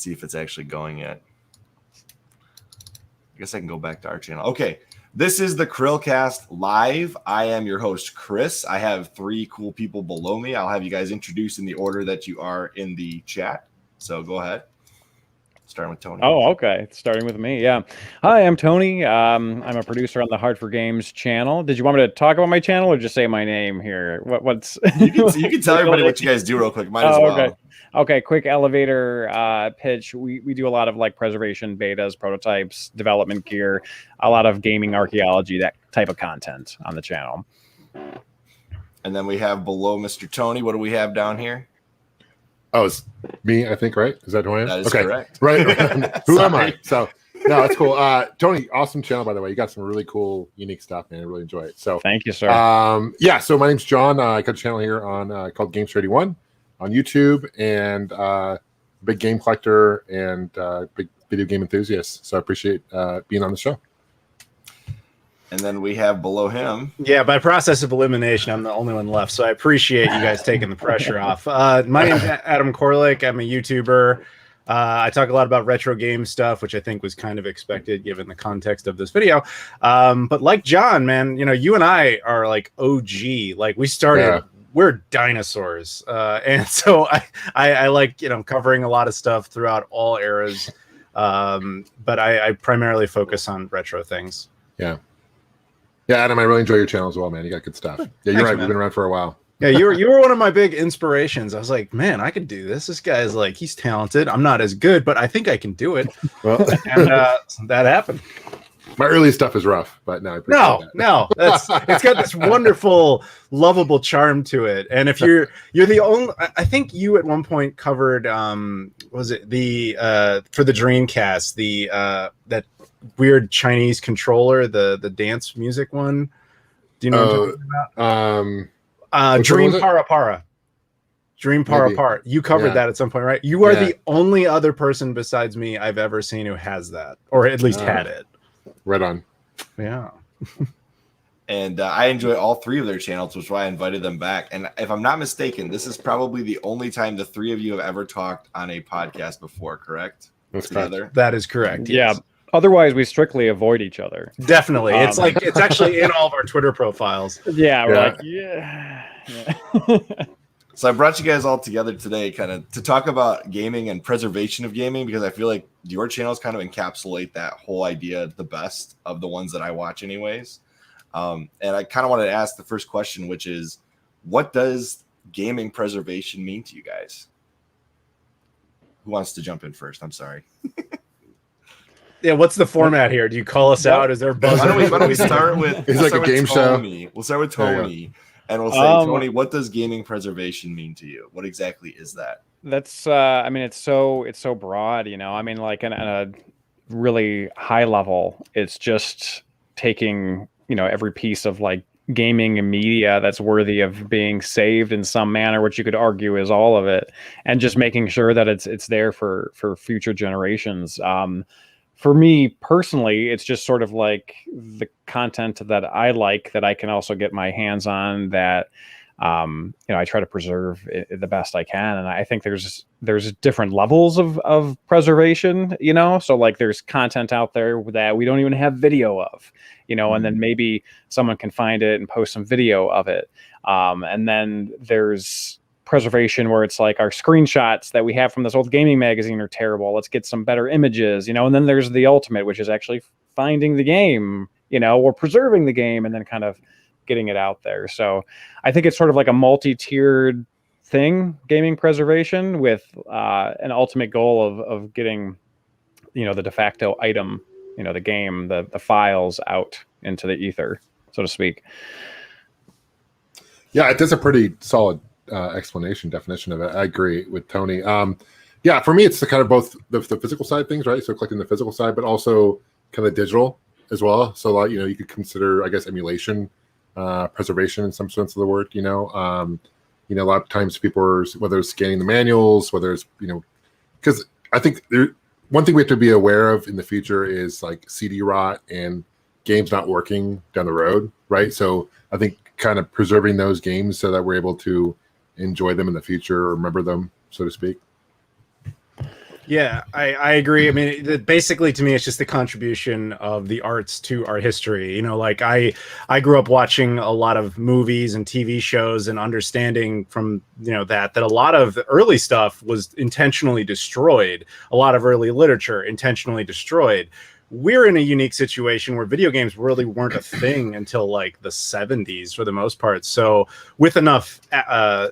see if it's actually going yet. I guess I can go back to our channel. Okay. This is the CHRILLCAST Live. I am your host, Chris. I have 3 cool people below me. I'll have you guys introduce in the order that you are in the chat. So go ahead. Starting with Tony. Oh, okay. Starting with me. Yeah. Hi, I'm Tony. I'm a producer on the Hard4Games channel. Did you want me to talk about my channel or just say my name here? What's you can tell everybody what you guys do real quick. Might as well. Okay. Okay, quick elevator pitch. We do a lot of like preservation, betas, prototypes, development gear, a lot of gaming archaeology, that type of content on the channel. And then we have below Mr. Tony. What do we have down here? Oh, it's me, I think, right? Is that who I am? That is correct. Right. Who am I? So, no, that's cool. Tony, awesome channel, by the way. You got some really cool, unique stuff, man. I really enjoy it. So, thank you, sir. Yeah, so my name's John. I got a channel here on called Gamester81 on YouTube, and big game collector and big video game enthusiast. So I appreciate being on the show. And then we have below him. Yeah, by process of elimination, I'm the only one left. So I appreciate you guys taking the pressure off. My name's Adam Koralik. I'm a YouTuber. I talk a lot about retro game stuff, which I think was kind of expected given the context of this video. But like John, man, you know, you and I are like OG. Like we started, we're dinosaurs. And so I like, you know, covering a lot of stuff throughout all eras. But I primarily focus on retro things. Yeah. Yeah, Adam, I really enjoy your channel as well, man. You got good stuff. Yeah, you're Thanks, right. man. We've been around for a while. Yeah, you were one of my big inspirations. I was like, man, I could do this. This guy's like, he's talented. I'm not as good, but I think I can do it. Well, and that happened. My early stuff is rough, but no, I appreciate that. It's got this wonderful, lovable charm to it. And if you're the only, I think you at one point covered, was it the for the Dreamcast, that weird Chinese controller, the dance music one. Do you know what I'm talking about? Dream Para Para. Dream Para Para. You covered that at some point, right? You are the only other person besides me I've ever seen who has that, or at least had it. Right on. Yeah. And I enjoy all 3 of their channels, which is why I invited them back. And if I'm not mistaken, this is probably the only time the 3 of you have ever talked on a podcast before, correct? That's together. correct. That is correct. Yeah. Yes. Otherwise, we strictly avoid each other. Definitely. It's like it's actually in all of our Twitter profiles. Yeah, we're like, yeah. So I brought you guys all together today kind of to talk about gaming and preservation of gaming, because I feel like your channels kind of encapsulate that whole idea the best of the ones that I watch anyways. And I kind of wanted to ask the first question, which is, what does gaming preservation mean to you guys? Who wants to jump in first? I'm sorry. Yeah, what's the format here? Do you call us out? Is there a buzzer? Why don't we start with It's like a game show. We'll start with Tony. And we'll say, Tony, what does gaming preservation mean to you? What exactly is that? That's I mean, it's so broad, you know. I mean, like on a really high level, it's just taking, you know, every piece of like gaming and media that's worthy of being saved in some manner, which you could argue is all of it, and just making sure that it's there for future generations. For me personally, it's just sort of like the content that I like that I can also get my hands on, that you know, I try to preserve it the best I can. And I think there's different levels of preservation, you know. So like there's content out there that we don't even have video of, you know, and then maybe someone can find it and post some video of it. And then there's preservation where it's like our screenshots that we have from this old gaming magazine are terrible. Let's get some better images, you know. And then there's the ultimate, which is actually finding the game, you know, or preserving the game and then kind of getting it out there. So I think it's sort of like a multi-tiered thing, gaming preservation, with an ultimate goal of getting, you know, the de facto item, you know, the game, the files out into the ether, so to speak. Yeah, that's a pretty solid definition of it. I agree with Tony. Yeah, for me, it's the kind of both the physical side of things, right? So collecting the physical side, but also kind of digital as well. So like, you know, you could consider, I guess, emulation, preservation in some sense of the word. You know, a lot of times people are, whether it's scanning the manuals, whether it's, you know, because I think one thing we have to be aware of in the future is like CD rot and games not working down the road, right? So I think kind of preserving those games so that we're able to enjoy them in the future or remember them, so to speak. Yeah, I agree. I mean, basically to me, it's just the contribution of the arts to our history. You know, like I grew up watching a lot of movies and TV shows and understanding from, you know, that a lot of the early stuff was intentionally destroyed. A lot of early literature intentionally destroyed. We're in a unique situation where video games really weren't a thing until like the 70s for the most part. So with enough,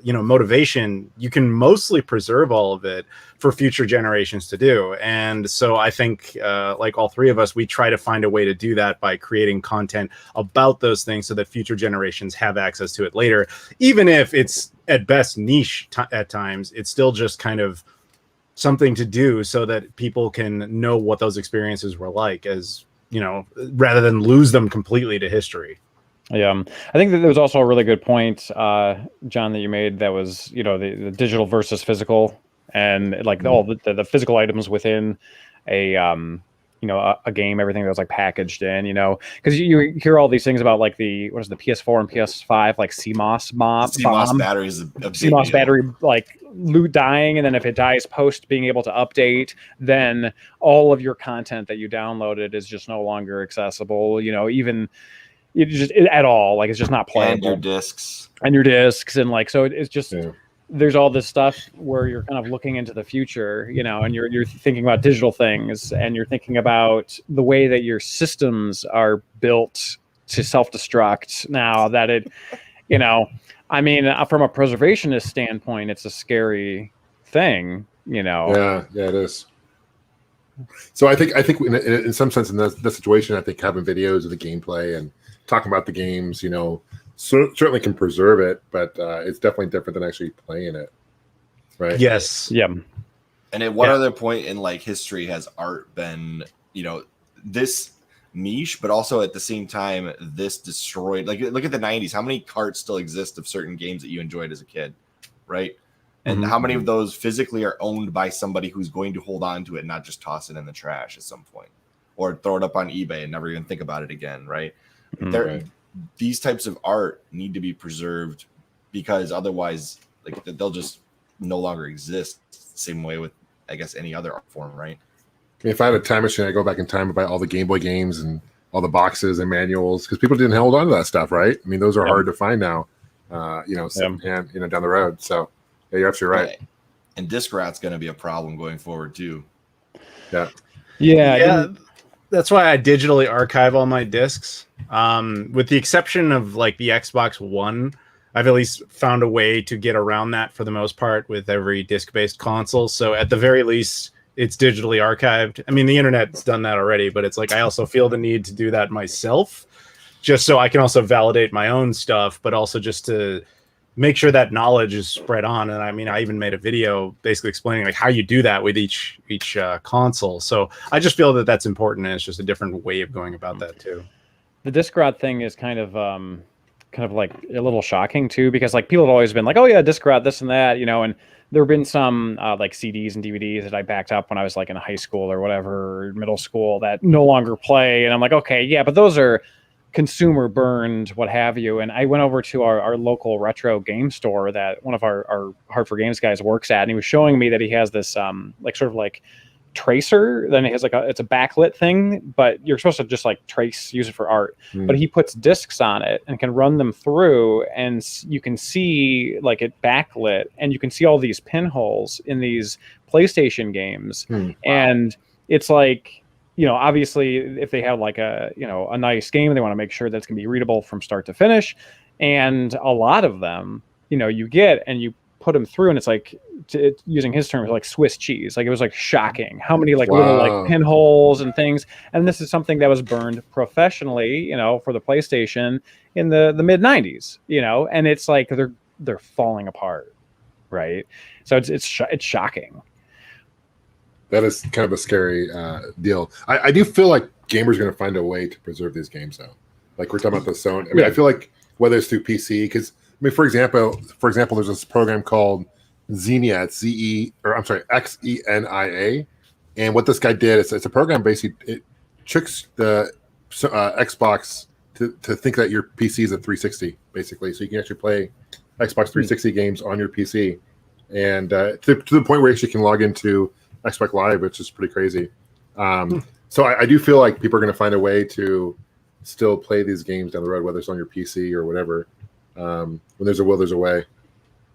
motivation, you can mostly preserve all of it for future generations to do. And so I think, like all three of us, we try to find a way to do that by creating content about those things so that future generations have access to it later. Even if it's at best niche at times, it's still just kind of something to do so that people can know what those experiences were like, as you know, rather than lose them completely to history. Yeah, I think that there was also a really good point, John, that you made. That was, you know, the digital versus physical, and like all the physical items within a a game, everything that was like packaged in, you know, because you hear all these things about like the PS4 and PS5, like CMOS batteries, CMOS battery, like loot dying, and then if it dies post being able to update, then all of your content that you downloaded is just no longer accessible. You know, even at all, like it's just not playable. And your discs, and like so it's just. Yeah. There's all this stuff where you're kind of looking into the future, you know, and you're thinking about digital things, and you're thinking about the way that your systems are built to self-destruct now that it, you know, I mean, from a preservationist standpoint, it's a scary thing, you know. Yeah, it is. So I think in some sense in that situation, I think having videos of the gameplay and talking about the games, you know, certainly can preserve it, but it's definitely different than actually playing it, right? Yes. Yeah. And at what other point in like history has art been, you know, this niche, but also at the same time this destroyed? Like, look at the 90s. How many carts still exist of certain games that you enjoyed as a kid, right? And how many of those physically are owned by somebody who's going to hold on to it and not just toss it in the trash at some point, or throw it up on eBay and never even think about it again, right? These types of art need to be preserved, because otherwise, like, they'll just no longer exist. Same way with, I guess, any other art form, right? I mean, if I had a time machine, I'd go back in time and buy all the Game Boy games and all the boxes and manuals, because people didn't hold on to that stuff, right? I mean, those are hard to find now, secondhand, you know, down the road. So, yeah, you're absolutely right. Yeah. And disc rot's going to be a problem going forward too. Yeah. That's why I digitally archive all my discs. With the exception of like the Xbox One, I've at least found a way to get around that for the most part with every disc-based console. So at the very least, it's digitally archived. I mean, the internet's done that already, but it's like I also feel the need to do that myself, just so I can also validate my own stuff, but also just to make sure that knowledge is spread on. And I mean, I even made a video basically explaining like how you do that with each console. So I just feel that that's important, and it's just a different way of going about that too. The disc rot thing is kind of like a little shocking too, because like people have always been like, oh yeah, disc rot, this and that, you know, and there have been some like CDs and DVDs that I backed up when I was like in high school or whatever, or middle school, that no longer play. And I'm like, okay, yeah, but those are consumer burned, what have you. And I went over to our local retro game store that one of our Hard4Games guys works at, and he was showing me that he has this like sort of like tracer. Then it has like it's a backlit thing, but you're supposed to just like use it for art. But he puts discs on it and can run them through, and you can see like it backlit, and you can see all these pinholes in these PlayStation games. And it's like, you know, obviously if they have like a nice game, they want to make sure that it's going to be readable from start to finish. And a lot of them, you know, you get and you put them through, and it's like, using his terms, like Swiss cheese. Like, it was like shocking how many like little like pinholes and things. And this is something that was burned professionally, you know, for the PlayStation in the mid 90s, you know, and it's like they're falling apart, right? So it's shocking. That is kind of a scary deal. I do feel like gamers are going to find a way to preserve these games, though. Like, we're talking about the Sony. I mean, I feel like whether it's through PC, because I mean, for example, there's this program called Xenia. It's Xenia, and what this guy did is it's a program basically it tricks the Xbox to think that your PC is a 360, basically, so you can actually play Xbox 360 games on your PC, and to the point where you actually can log into Xbox Live, which is pretty crazy. So I do feel like people are going to find a way to still play these games down the road, whether it's on your PC or whatever. When there's a will, there's a way.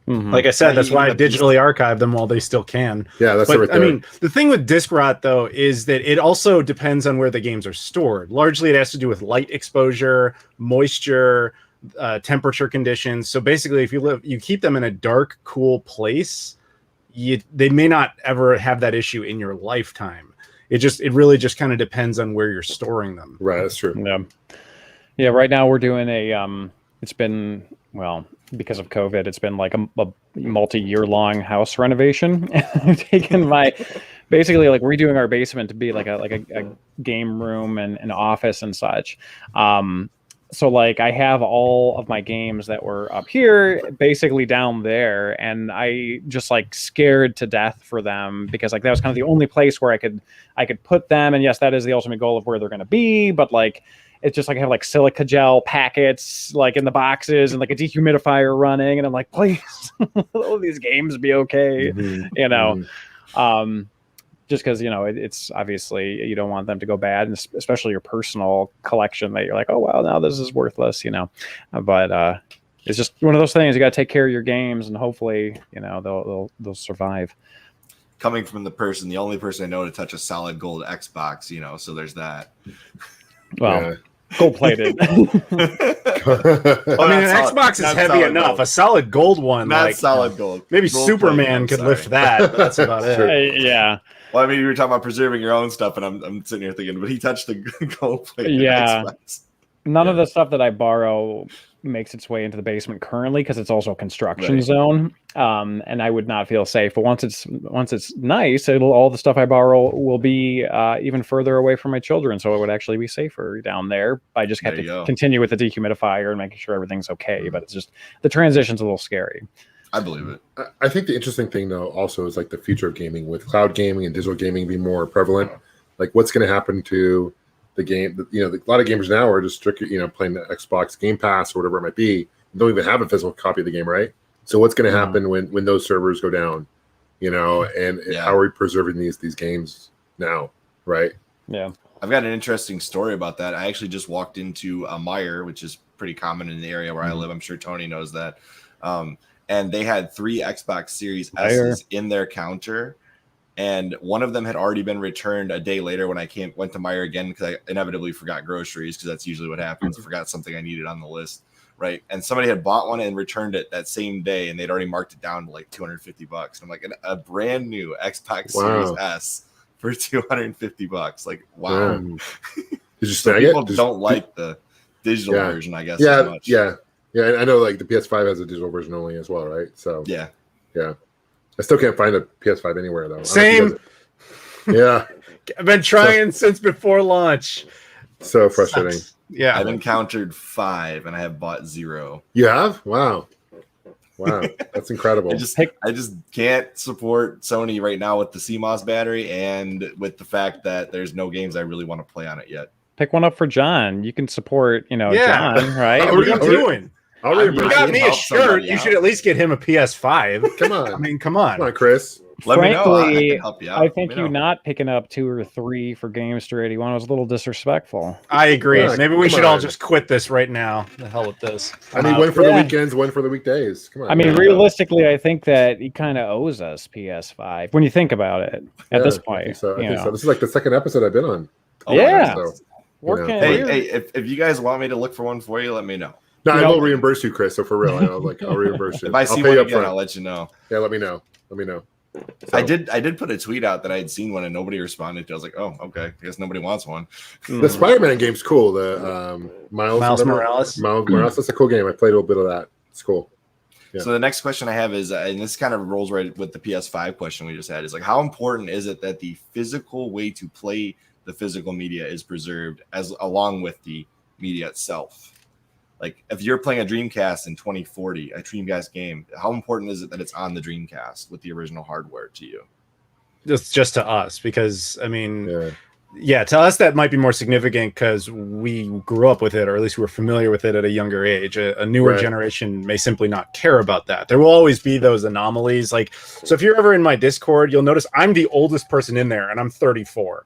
Like I said, that's why I digitally archive them while they still can. Yeah, that's but, right there. I mean, the thing with disc rot, though, is that it also depends on where the games are stored. Largely, it has to do with light exposure, moisture, temperature conditions. So basically, if you keep them in a dark, cool place, they may not ever have that issue in your lifetime. It really just kind of depends on where you're storing them. Right, that's true. Yeah. Right now we're doing a. It's been because of COVID, it's been like a multi-year long house renovation. I've taken basically like redoing our basement to be like a game room and an office and such. So like I have all of my games that were up here basically down there, and I just like scared to death for them because like that was kind of the only place where I could put them. And yes, that is the ultimate goal of where they're going to be, but like it's just like I have like silica gel packets like in the boxes and like a dehumidifier running, and I'm like, please, will these games be okay? You know, just because it's obviously you don't want them to go bad, and especially your personal collection that you're like, oh wow, now this is worthless, But it's just one of those things. You got to take care of your games, and hopefully, they'll survive. Coming from the only person I know to touch a solid gold Xbox, so there's that. Well. Yeah. Gold plated. I mean, an Xbox is heavy enough. Gold. A solid gold one, not solid gold. Maybe gold Superman could lift that. But that's about it. Yeah. Well, I mean, you were talking about preserving your own stuff, and I'm sitting here thinking, but he touched the gold plated Xbox. None of the stuff that I borrow makes its way into the basement currently because it's also a construction zone, and I would not feel safe. But once it's nice, all the stuff I borrow will be even further away from my children, so it would actually be safer down there. I just have to continue with the dehumidifier and making sure everything's okay. But it's just the transition's a little scary. I believe it. I think the interesting thing though also is like the future of gaming, with cloud gaming and digital gaming being more prevalent. Like what's going to happen to the game? A lot of gamers now are just strictly, playing the Xbox Game Pass or whatever it might be. Don't even have a physical copy of the game, right? So what's going to happen when those servers go down? And how are we preserving these games now, right? Yeah, I've got an interesting story about that. I actually just walked into a Meijer, which is pretty common in the area where I live. I'm sure Tony knows that. And they had 3 Xbox Series S's in their counter. And one of them had already been returned a day later when I went to Meijer again, because I inevitably forgot groceries, because that's usually what happens. I forgot something I needed on the list, right? And somebody had bought one and returned it that same day, and they'd already marked it down to like $250. I'm like, a brand new Xbox Series S for $250. Like, wow. Did you snag it? People don't like the digital version, I guess. As much. Yeah. I know like the PS5 has a digital version only as well, right? So yeah. I still can't find a PS5 anywhere though. Same. Yeah. I've been trying since before launch. So frustrating. Yeah. I've encountered 5 and I have bought 0. You have? Wow. That's incredible. I just can't support Sony right now with the CMOS battery and with the fact that there's no games I really want to play on it yet. Pick one up for John. You can support, John, right? What are you doing? You got me a shirt. You should at least get him a PS5. Come on. I mean, come on. Come on, Chris. Let me know. I can help you out. I think you not picking up 2 or 3 for Gamester81 was a little disrespectful. I agree. Yeah, maybe we should all just quit this right now. The hell with this. I mean, one for the weekends, one for the weekdays. Come on. I mean, realistically, I think that he kind of owes us PS5 when you think about it at this point. I think so. This is like the second episode I've been on. Yeah. Hey, if you guys want me to look for one for you, let me know. No, I will reimburse you, Chris. So for real, I'll reimburse you. If I see one again, I'll let you know. Yeah, let me know. So. I did put a tweet out that I had seen one and nobody responded to. I was like, oh, okay. I guess nobody wants one. The Spider-Man game's cool. The Miles Morales. Miles Morales. That's a cool game. I played a little bit of that. It's cool. Yeah. So the next question I have is, and this kind of rolls right with the PS5 question we just had, is like, how important is it that the physical way to play the physical media is preserved along with the media itself? Like, if you're playing a Dreamcast in 2040, a Dreamcast game, how important is it that it's on the Dreamcast with the original hardware to you? Just to us, because I mean, Yeah, to us that might be more significant because we grew up with it, or at least we were familiar with it at a younger age. A newer generation may simply not care about that. There will always be those anomalies. Like, so if you're ever in my Discord, you'll notice I'm the oldest person in there, and I'm 34.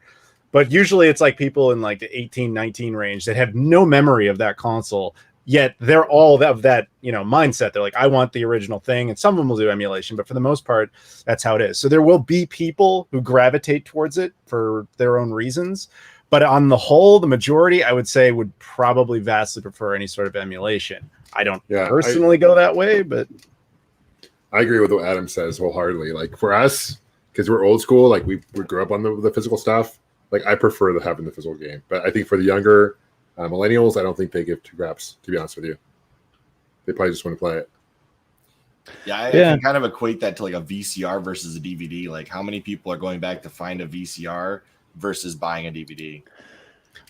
But usually it's like people in like the 18, 19 range that have no memory of that console. Yet they're all of that, mindset. They're like, I want the original thing. And some of them will do emulation, but for the most part, that's how it is. So there will be people who gravitate towards it for their own reasons. But on the whole, the majority, I would say, would probably vastly prefer any sort of emulation. I don't personally go that way, but I agree with what Adam says wholeheartedly. Like for us, because we're old school, like we grew up on the physical stuff. Like I prefer having the physical game. But I think for the younger millennials, I don't think they give two craps, to be honest with you. They probably just want to play it. Yeah, I can kind of equate that to like a VCR versus a DVD. Like how many people are going back to find a VCR versus buying a DVD?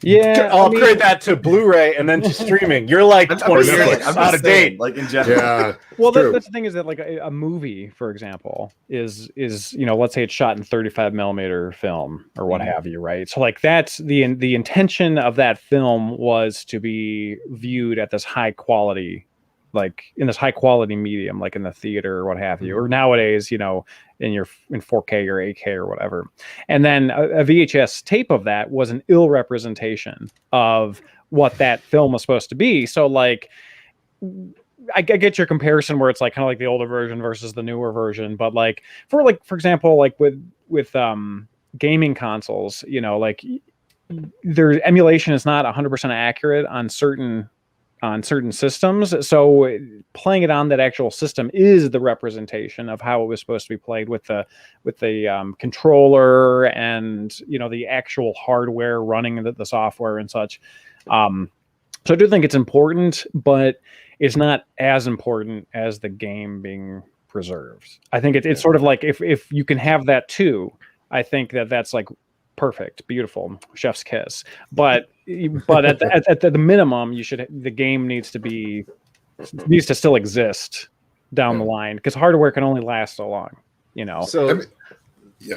Yeah, I'll upgrade that to Blu-ray and then to streaming. You're like 20 years out of date. Like in general. Yeah. Well, that's the thing is that like a movie, for example, is let's say it's shot in 35 millimeter film or what have you, right? So like that's the intention of that film was to be viewed at this high quality, like in this high quality medium, like in the theater or what have you, or nowadays, in 4K or 8K or whatever. And then a VHS tape of that was an ill representation of what that film was supposed to be. So like, I get your comparison where it's like kind of like the older version versus the newer version, but like for example, like with gaming consoles, like their emulation is not 100% accurate on certain systems. So playing it on that actual system is the representation of how it was supposed to be played with the controller and the actual hardware running the software and such. So I do think it's important, but it's not as important as the game being preserved. I think it's sort of like if you can have that too, I think that's like perfect, beautiful, chef's kiss. But at the minimum, the game needs to still exist down the line because hardware can only last so long. So.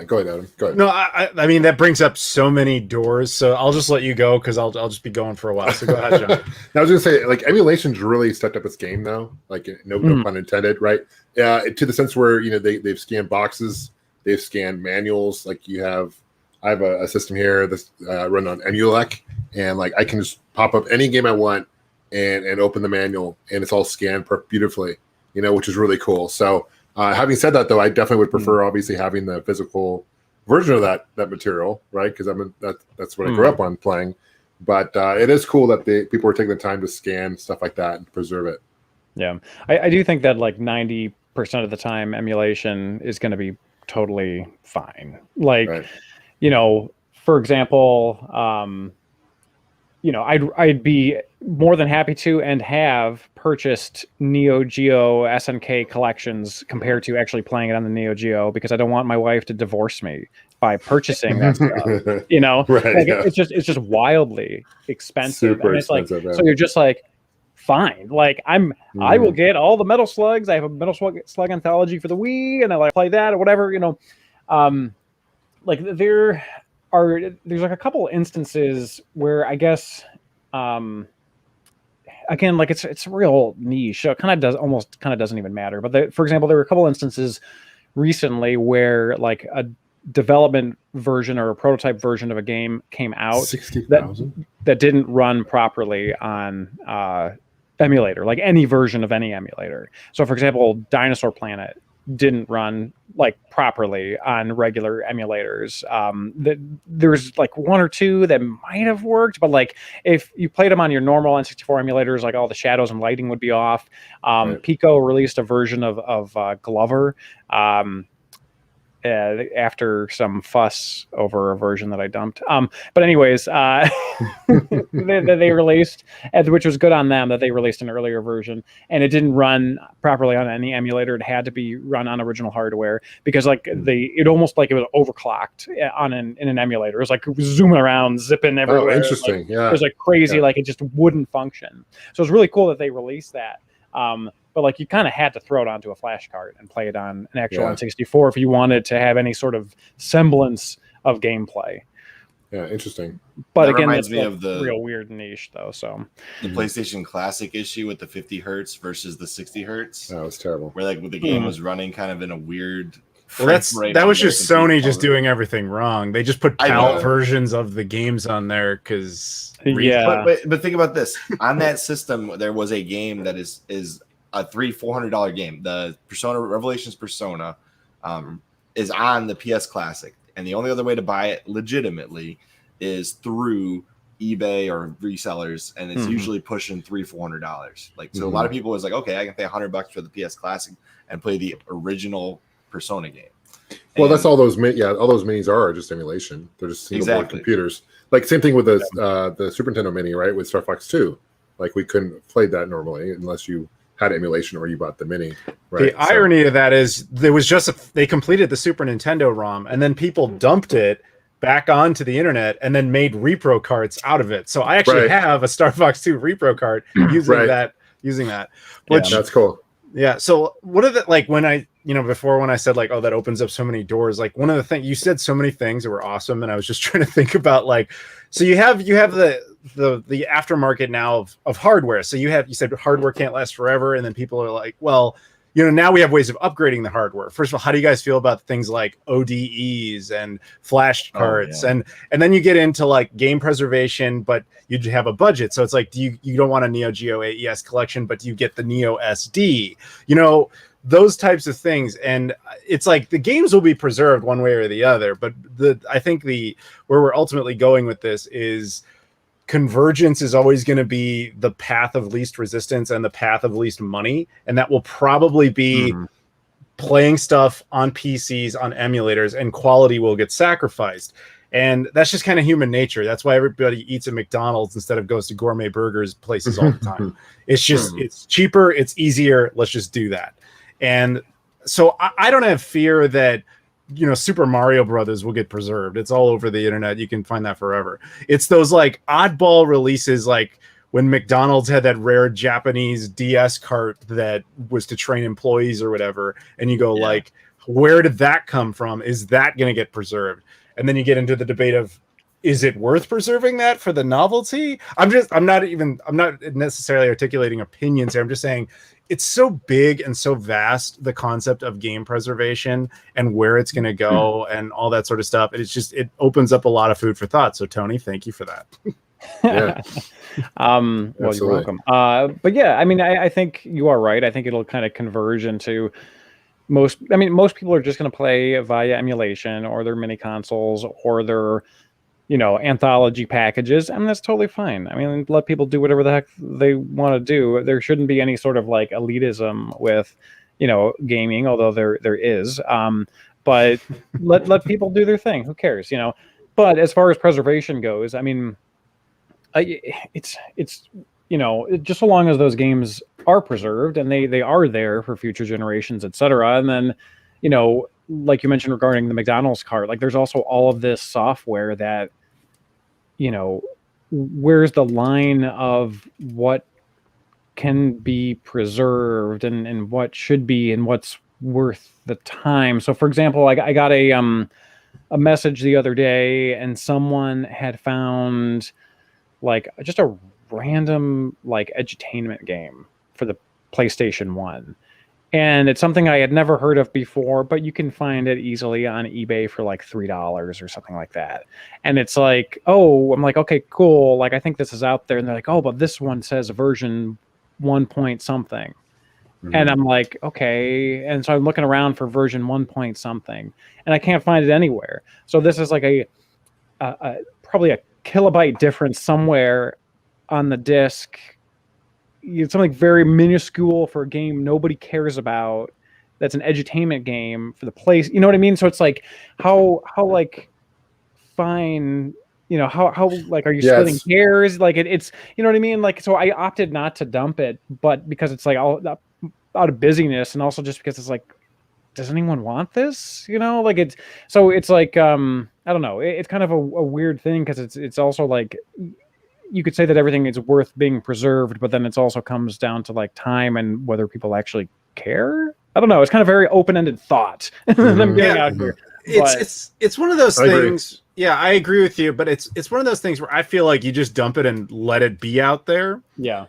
Go ahead, Adam. Go ahead. No, I mean that brings up so many doors. So I'll just let you go because I'll just be going for a while. So go ahead, John. I was gonna say like emulation's really stepped up its game now. Like no pun intended, right? To the sense where they've scanned boxes, they've scanned manuals. Like I have a system here that's run on Emulec, and like I can just pop up any game I want and open the manual, and it's all scanned beautifully. Which is really cool. So. Having said that, though, I definitely would prefer obviously having the physical version of that material, right? Because that's what I grew up on playing. But it is cool that people are taking the time to scan stuff like that and preserve it. Yeah, I do think that like 90% of the time, emulation is going to be totally fine. Like, for example, I'd be more than happy to and have purchased Neo Geo SNK collections compared to actually playing it on the Neo Geo because I don't want my wife to divorce me by purchasing that stuff. Right, it's just wildly expensive. Super and it's expensive, like so you're just like fine. Like I will get all the Metal Slugs. I have a Metal Slug anthology for the Wii and I like play that or whatever, like there's like a couple instances where I guess again, like it's a real niche. So it kind of doesn't even matter. But for example, there were a couple instances recently where like a development version or a prototype version of a game came out that didn't run properly on emulator, like any version of any emulator. So for example, Dinosaur Planet didn't run like properly on regular emulators. There's like one or two that might have worked, but like if you played them on your normal N64 emulators, like all the shadows and lighting would be off. Pico released a version of Glover after some fuss over a version that I dumped. But anyways, they released, which was good on them, that they released an earlier version, and it didn't run properly on any emulator. It had to be run on original hardware because like it almost like it was overclocked in an emulator. It was like zooming around, zipping everywhere. Oh, interesting. Like, it was like crazy. Like it just wouldn't function. So it was really cool that they released that. But like you kind of had to throw it onto a flash card and play it on an actual N64 if you wanted to have any sort of semblance of gameplay. Yeah, interesting. But That again, reminds that's me a of the real weird niche, though. So the PlayStation Classic issue with the 50 hertz versus the 60 hertz, That was terrible. where like the game was running kind of in a weird. Well, that was just Sony just doing everything wrong. They just put PAL versions of the games on there because But think about this: on that system, there was a game that is a $400 game. The Persona Revelations Persona is on the PS Classic, and the only other way to buy it legitimately is through eBay or resellers, and it's usually pushing $400. Like, so a lot of people was like, okay, I can pay $100 for the PS Classic and play the original Persona game. Well, that's all those all those minis are just emulation. They're just single board computers. Like same thing with the Super Nintendo Mini, right? With Star Fox 2. Like we couldn't play that normally unless you had emulation or you bought the mini. Right? The irony of that is there was just they completed the Super Nintendo ROM and then people dumped it back onto the internet and then made repro carts out of it. So I actually have a Star Fox 2 repro cart using that. Which that's cool. Yeah. So what are the, like, when I, before when I said like, oh, that opens up so many doors, like one of the things you said, so many things that were awesome. And I was just trying to think about like, so you have the aftermarket now of hardware. So you said hardware can't last forever. And then people are like, well, now we have ways of upgrading the hardware. First of all, how do you guys feel about things like ODEs and flash cards? And then you get into like game preservation, but you have a budget. So it's like, you don't want a Neo Geo AES collection, but you get the Neo SD, those types of things. And it's like the games will be preserved one way or the other. But I think where we're ultimately going with this is convergence is always going to be the path of least resistance and the path of least money. And that will probably be playing stuff on PCs, on emulators, and quality will get sacrificed. And that's just kind of human nature. That's why everybody eats at McDonald's instead of goes to gourmet burgers places all the time. It's just, it's cheaper, it's easier. Let's just do that. And so I don't have fear that, Super Mario Brothers will get preserved. It's all over the internet. You can find that forever. It's those like oddball releases, like when McDonald's had that rare Japanese DS cart that was to train employees or whatever. And you go like, where did that come from? Is that going to get preserved? And then you get into the debate of, is it worth preserving that for the novelty? I'm not necessarily articulating opinions here. I'm just saying it's so big and so vast, the concept of game preservation and where it's going to go and all that sort of stuff. And it opens up a lot of food for thought. So Tony, thank you for that. Well, you're welcome. But yeah, I mean, I think you are right. I think it'll kind of converge into most people are just going to play via emulation or their mini consoles or their anthology packages, and that's totally fine. I mean, let people do whatever the heck they want to do. There shouldn't be any sort of like elitism with, gaming, although there is. But let people do their thing. Who cares, But as far as preservation goes, I mean, it's just so long as those games are preserved and they are there for future generations, etc. And then, like you mentioned regarding the McDonald's cart, like there's also all of this software that, where's the line of what can be preserved and what should be and what's worth the time. So for example, I got a message the other day and someone had found like just a random like edutainment game for the PlayStation 1. And it's something I had never heard of before, but you can find it easily on eBay for like $3 or something like that. And it's like, oh, I'm like, okay, cool. Like, I think this is out there. And they're like, oh, but this one says version 1 point something. And I'm like, okay. And so I'm looking around for version 1 point something, and I can't find it anywhere. So this is like a probably a kilobyte difference somewhere on the disc. It's something very minuscule for a game nobody cares about. That's an edutainment game for the place. You know what I mean? So it's like, how like fine, how like, are you splitting hairs? Like it's, you know what I mean? Like, so I opted not to dump it, but because it's like all out of busyness, and also just because it's like, does anyone want this? Like it's like, I don't know. It's kind of a weird thing because it's also like, you could say that everything is worth being preserved, but then it also comes down to like time and whether people actually care. I don't know. It's kind of very open-ended thought. I'm getting out here. It's one of those things Yeah, I agree with you, but it's one of those things where I feel like you just dump it and let it be out there. Yeah.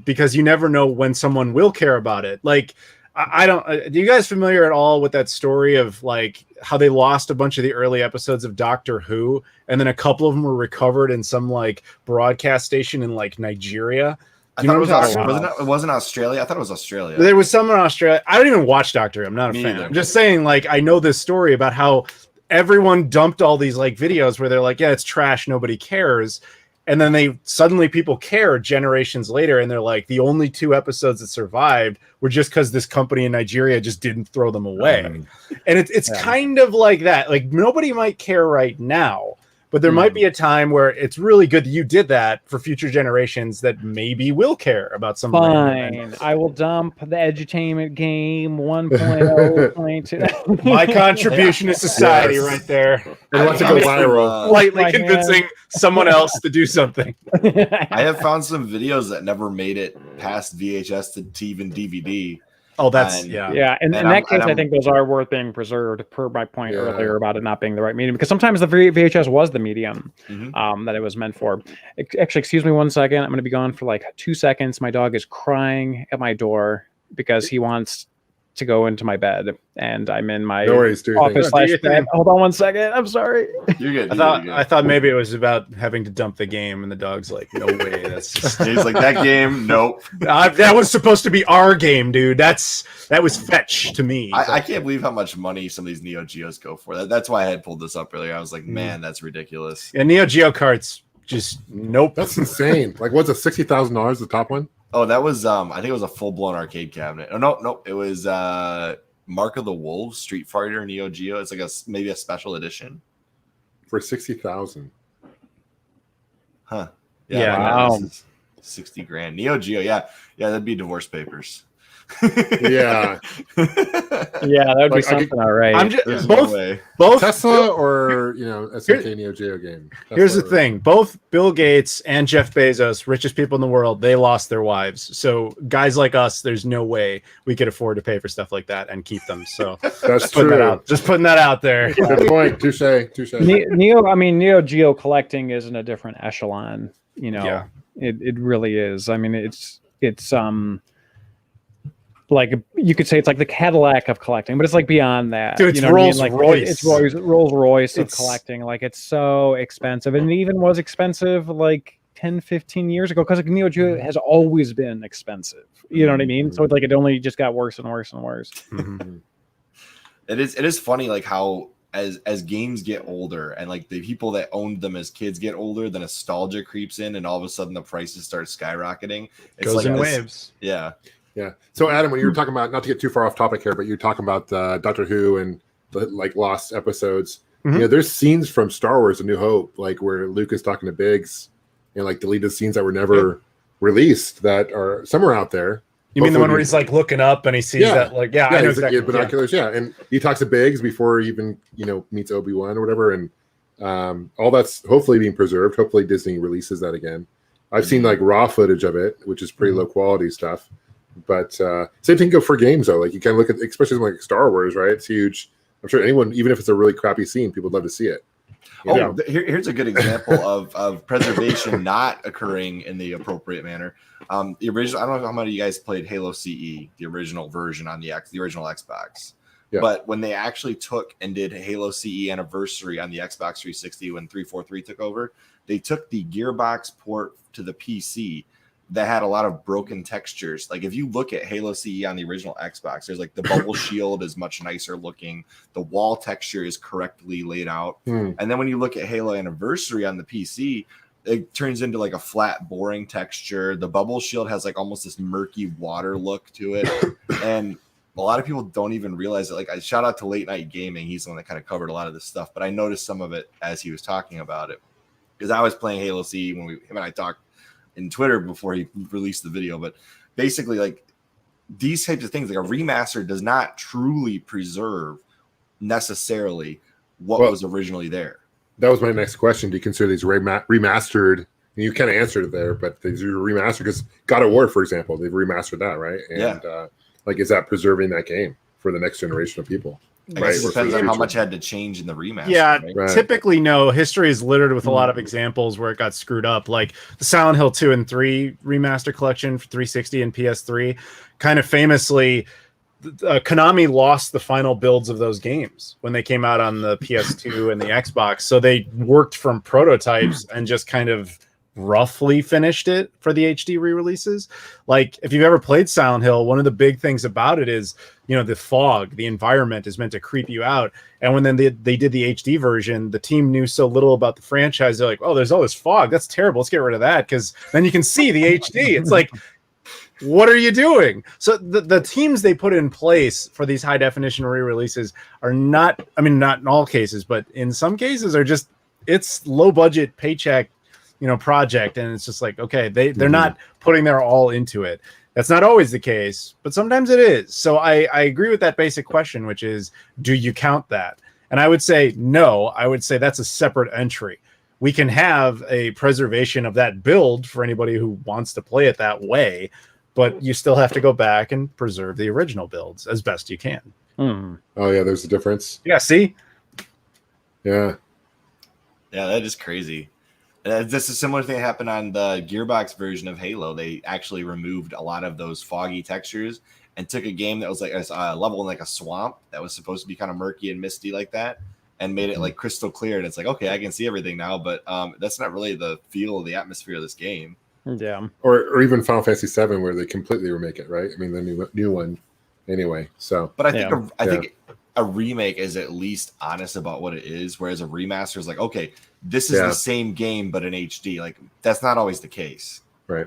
Because you never know when someone will care about it. Like, I don't. Do you guys familiar at all with that story of like how they lost a bunch of the early episodes of Doctor Who, and then a couple of them were recovered in some like broadcast station in like Nigeria? I thought it wasn't Australia. I thought it was Australia. There was some in Australia. I don't even watch Doctor Who. I'm not a fan. Either. I'm just saying, like, I know this story about how everyone dumped all these like videos where they're like, yeah, it's trash, nobody cares. And then they suddenly people care generations later, and they're like, the only 2 episodes that survived were just because this company in Nigeria just didn't throw them away. And it's kind of like that. Like, nobody might care right now, but there might be a time where it's really good that you did that for future generations that maybe will care about something. Fine. I will dump the edutainment game 1.0.2. My contribution to society right there. And once it goes viral, Slightly convincing someone else to do something. I have found some videos that never made it past VHS to even DVD. Oh, that's And- Yeah, and in that case, I think those are worth being preserved, per my point earlier about it not being the right medium, because sometimes the VHS was the medium that it was meant for. Actually, excuse me 1 second. I'm going to be gone for like 2 seconds. My dog is crying at my door because he wants to go into my bed, and I'm in my no worries, dude. office / bed. Hold on 1 second. I'm sorry. You're good. I thought maybe it was about having to dump the game, and the dog's like, "No way, that's just He's like, that game, nope. that was supposed to be our game, dude. That was fetch to me." I can't believe how much money some of these Neo Geos go for. That's why I had pulled this up earlier. I was like, man, that's ridiculous. And Neo Geo carts just nope. That's insane. Like, what's it, $60,000? The top one? Oh, that was I think it was a full blown arcade cabinet. Oh no, it was Mark of the Wolves Street Fighter Neo Geo. It's like maybe a special edition For 60,000. Huh? Yeah, wow. 60 grand Neo Geo. Yeah, that'd be divorce papers. Yeah. Yeah, that would be Like, something, all right. I'm just There's no way. both Tesla or SNK Neo Geo game. Here's the Tesla thing: both Bill Gates and Jeff Bezos, richest people in the world, they lost their wives. So guys like us, there's no way we could afford to pay for stuff like that and keep them. So That's putting that true. out, just putting that out there. Good point. Touche. Neo Geo collecting is in a different echelon. Yeah. It really is. I mean, it's like you could say it's like the Cadillac of collecting, but it's like beyond that. Dude, it's you know what I mean? Rolls Like, Royce. It's Rolls Royce of It's- collecting. Like, it's so expensive, and it even was expensive like 10, 15 years ago, because Neo Geo has always been expensive. You know what I mean? So it's like it only just got worse and worse and worse. It is funny, like how as games get older and like the people that owned them as kids get older, the nostalgia creeps in, and all of a sudden the prices start skyrocketing. It's Goes like in this- waves. Yeah. Yeah. So, Adam, when you were talking about, not to get too far off topic here, but you're talking about Doctor Who and the like lost episodes. There's scenes from Star Wars: A New Hope, like where Luke is talking to Biggs, and like deleted scenes that were never released that are somewhere out there. You mean the Hopefully one where he's like looking up and he sees that? Like, I know he's like, exactly. he has binoculars. Yeah, and he talks to Biggs before he even meets Obi-Wan or whatever, and all that's hopefully being preserved. Hopefully Disney releases that again. I've seen like raw footage of it, which is pretty low quality stuff. But same thing go for games though. Like you can look at, especially like Star Wars, right? It's huge. I'm sure anyone, even if it's a really crappy scene, people would love to see it. Here's a good example of preservation not occurring in the appropriate manner. The original, I don't know how many of you guys played Halo CE, the original version on the original Xbox. Yeah. But when they actually took and did Halo CE Anniversary on the Xbox 360 when 343 took over, they took the Gearbox port to the PC that had a lot of broken textures. Like if you look at Halo CE on the original Xbox, there's like the bubble shield is much nicer looking. The wall texture is correctly laid out. And then when you look at Halo Anniversary on the PC, it turns into like a flat, boring texture. The bubble shield has like almost this murky water look to it. And a lot of people don't even realize it. Like I shout out to Late Night Gaming. He's the one that kind of covered a lot of this stuff, but I noticed some of it as he was talking about it. Because I was playing Halo CE when him and I talked in Twitter before he released the video. But basically, like these types of things, like a remaster does not truly preserve necessarily what was originally there. That was my next question. Do you consider these remastered? And you kind of answered it there, but these are remastered because God of War, for example, they've remastered that, right? And like, is that preserving that game for the next generation of people? I guess it depends on how much had to change in the remaster. Yeah, right? typically no. History is littered with a lot of examples where it got screwed up, like the Silent Hill 2 and 3 remaster collection for 360 and PS3. Kind of famously, Konami lost the final builds of those games when they came out on the PS2 and the Xbox. So they worked from prototypes and just kind of roughly finished it for the HD re-releases. Like if you've ever played Silent Hill, one of the big things about it is, you know, the fog, the environment is meant to creep you out. And when then they did the HD version, the team knew so little about the franchise. They're like, oh, there's all this fog. That's terrible. Let's get rid of that, because then you can see the HD. It's like, what are you doing? So the teams they put in place for these high definition re-releases are not, I mean, not in all cases, but in some cases are just, it's low budget paycheck, you know, project. And it's just like, okay, they're not putting their all into it. That's not always the case, but sometimes it is. So I agree with that basic question, which is, do you count that? And I would say, no, I would say that's a separate entry. We can have a preservation of that build for anybody who wants to play it that way, but you still have to go back and preserve the original builds as best you can. Oh yeah, there's a difference. Yeah, see? Yeah. Yeah, that is crazy. This is a similar thing that happened on the Gearbox version of Halo. They actually removed a lot of those foggy textures and took a game that was like a level in like a swamp that was supposed to be kind of murky and misty like that, and made it like crystal clear. And it's like, okay, I can see everything now, but that's not really the feel of the atmosphere of this game. Yeah. Or even Final Fantasy VII, where they completely remake it, right? I mean, the new one, anyway. So, but I think a remake is at least honest about what it is, whereas a remaster is like, okay, this is the same game but in HD. Like that's not always the case, right?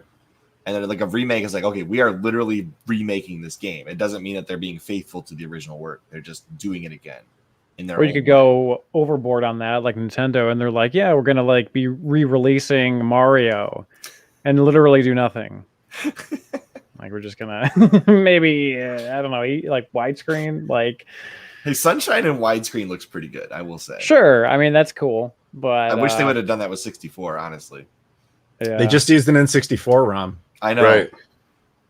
And then like a remake is like, okay, we are literally remaking this game. It doesn't mean that they're being faithful to the original work; they're just doing it again. In their or you could go overboard on that, like Nintendo, and they're like, yeah, we're gonna like be re-releasing Mario, and literally do nothing. Like we're just gonna maybe I don't know, like widescreen, like. Hey, Sunshine in widescreen looks pretty good, I will say. Sure, I mean that's cool, but I wish they would have done that with 64. Honestly, they just used an N64 ROM. I know. Right.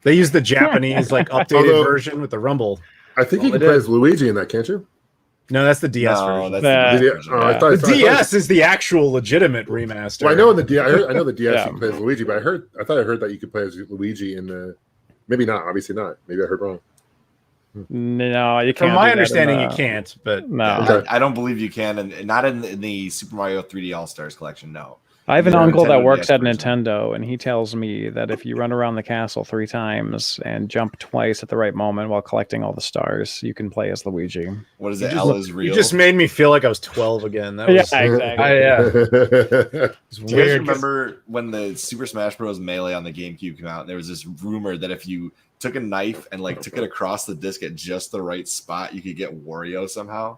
They used the Japanese like updated version with the rumble. I think you can play as Luigi in that, can't you? No, that's the DS version. That's the DS version. The DS is the actual legitimate remaster. Well, I know in the DS, I know the DS you can play as Luigi, but I thought I heard that you could play as Luigi in the. Maybe not. Obviously not. Maybe I heard wrong. No, you can't. From my understanding, you can't. But no, I don't believe you can, and not in the Super Mario 3D All Stars collection. No. I have an uncle that works at Nintendo, and he tells me that if you run around the castle 3 times and jump twice at the right moment while collecting all the stars, you can play as Luigi. What is it? Ella's real. You just made me feel like I was 12 again. That was, exactly. It's Do you guys remember when the Super Smash Bros. Melee on the GameCube came out? There was this rumor that if you took a knife and like took it across the disc at just the right spot, you could get Wario somehow.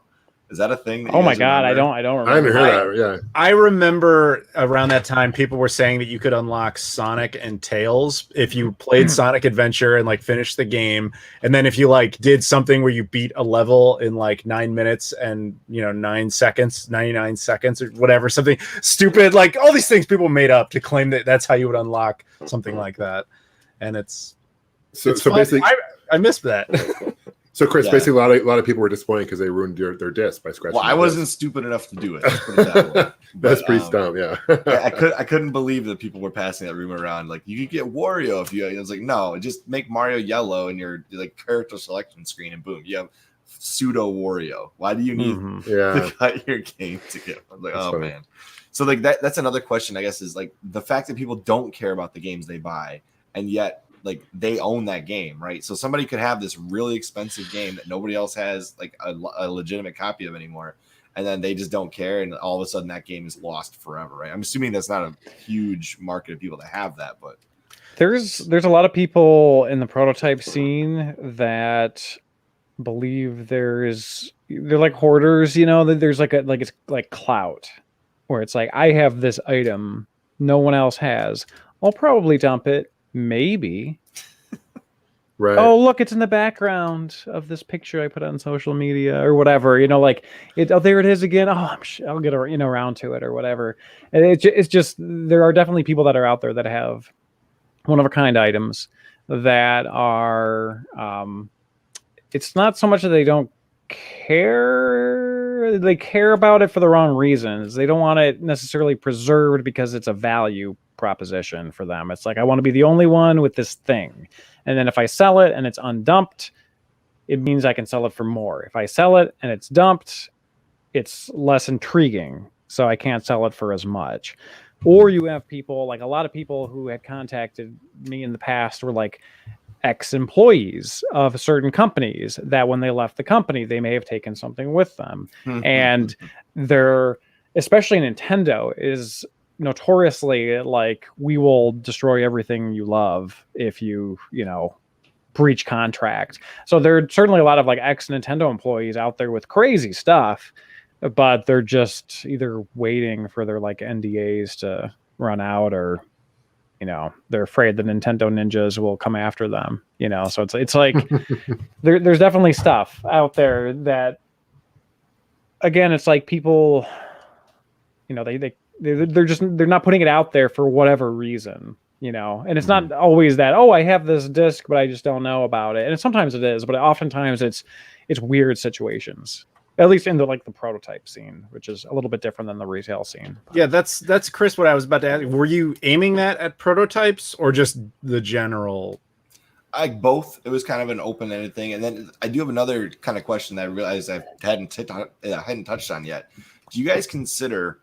Is that a thing? That oh my god, remember? I don't remember. I haven't heard that. Yeah, I remember around that time people were saying that you could unlock Sonic and Tails if you played Sonic Adventure and like finished the game, and then if you like did something where you beat a level in like 9 minutes and 9 seconds, 99 seconds or whatever, something stupid, like all these things people made up to claim that that's how you would unlock something like that, and it's basically I missed that. So, Chris, basically, a lot of people were disappointed because they ruined their disc by scratching. Well, I wasn't stupid enough to do it. Let's put it that way. That's pretty dumb, yeah. I couldn't believe that people were passing that rumor around. Like, you could get Wario if you. I was like, no, just make Mario yellow in your like character selection screen, and boom, you have pseudo Wario. Why do you need to cut your game to get? I was like, that's funny. Man. So like that's another question, I guess, is like the fact that people don't care about the games they buy, and yet. Like they own that game, right? So somebody could have this really expensive game that nobody else has like a legitimate copy of anymore, and then they just don't care, and all of a sudden that game is lost forever, right? I'm assuming that's not a huge market of people that have that, but there's a lot of people in the prototype scene that believe they're like hoarders, that there's it's like clout, where it's like I have this item no one else has. I'll probably dump it. Maybe. Right. Oh, look, it's in the background of this picture I put on social media or whatever. Like it. Oh, there it is again. Oh, I'll get around to it or whatever. And it's just there are definitely people that are out there that have one of a kind items that are. It's not so much that they don't care. They care about it for the wrong reasons. They don't want it necessarily preserved because it's a value proposition for them. It's like, I want to be the only one with this thing. And then if I sell it and it's undumped, it means I can sell it for more. If I sell it and it's dumped, it's less intriguing. So I can't sell it for as much. Or you have people, like a lot of people who had contacted me in the past were like ex-employees of certain companies that when they left the company, they may have taken something with them. And they're, especially Nintendo, is notoriously like, we will destroy everything you love if you breach contract. So there are certainly a lot of like ex-Nintendo employees out there with crazy stuff, but they're just either waiting for their like NDAs to run out, or they're afraid the Nintendo ninjas will come after them. So it's like there's definitely stuff out there that, again, it's like people, they're not putting it out there for whatever reason. And it's not always that, oh, I have this disc, but I just don't know about it. And sometimes it is, but oftentimes it's weird situations, at least in the prototype scene, which is a little bit different than the retail scene. Yeah, that's Chris, what I was about to ask. Were you aiming that at prototypes or just the general? Both. It was kind of an open-ended thing. And then I do have another kind of question that I realized I hadn't touched on yet. Do you guys consider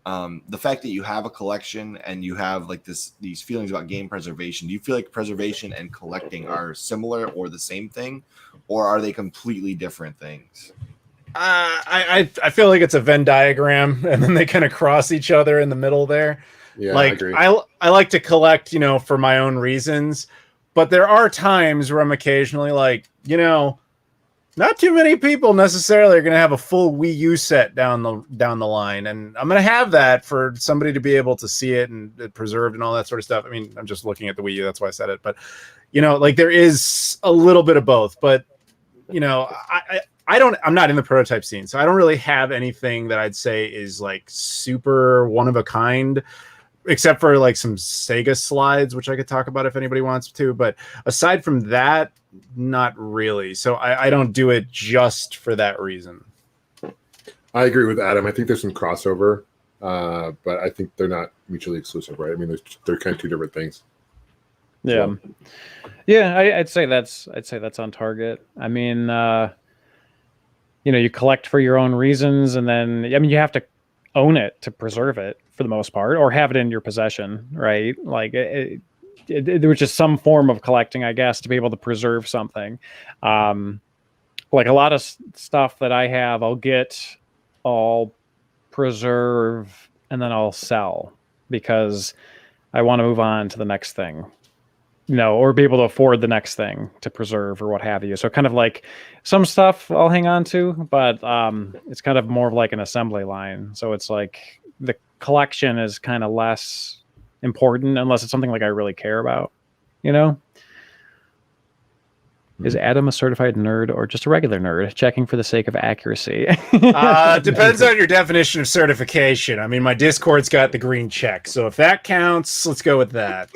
the fact that you have a collection and you have like these feelings about game preservation? Do you feel like preservation and collecting are similar or the same thing, or are they completely different things? I feel like it's a Venn diagram, and then they kind of cross each other in the middle there. Yeah, like, I agree. I like to collect, for my own reasons, but there are times where I'm occasionally like, not too many people necessarily are going to have a full Wii U set down the line, and I'm going to have that for somebody to be able to see it and preserved and all that sort of stuff. I mean, I'm just looking at the Wii U, that's why I said it, but like there is a little bit of both, but I'm not in the prototype scene, so I don't really have anything that I'd say is like super one of a kind, except for like some Sega slides, which I could talk about if anybody wants to. But aside from that, not really. So I don't do it just for that reason. I agree with Adam. I think there's some crossover, but I think they're not mutually exclusive, right? I mean, they're kind of two different things. Yeah, so. Yeah. I'd say that's on target. I mean, you collect for your own reasons, and then you have to own it to preserve it for the most part, or have it in your possession, right? Like there was just some form of collecting, I guess, to be able to preserve something. Like a lot of stuff that I have, I'll preserve, and then I'll sell because I want to move on to the next thing. Or be able to afford the next thing to preserve or what have you. So kind of like some stuff I'll hang on to, but it's kind of more of like an assembly line. So it's like the collection is kind of less important unless it's something like I really care about, Is Adam a certified nerd or just a regular nerd? Checking for the sake of accuracy. Depends on your definition of certification. I mean, my Discord's got the green check, so if that counts, let's go with that.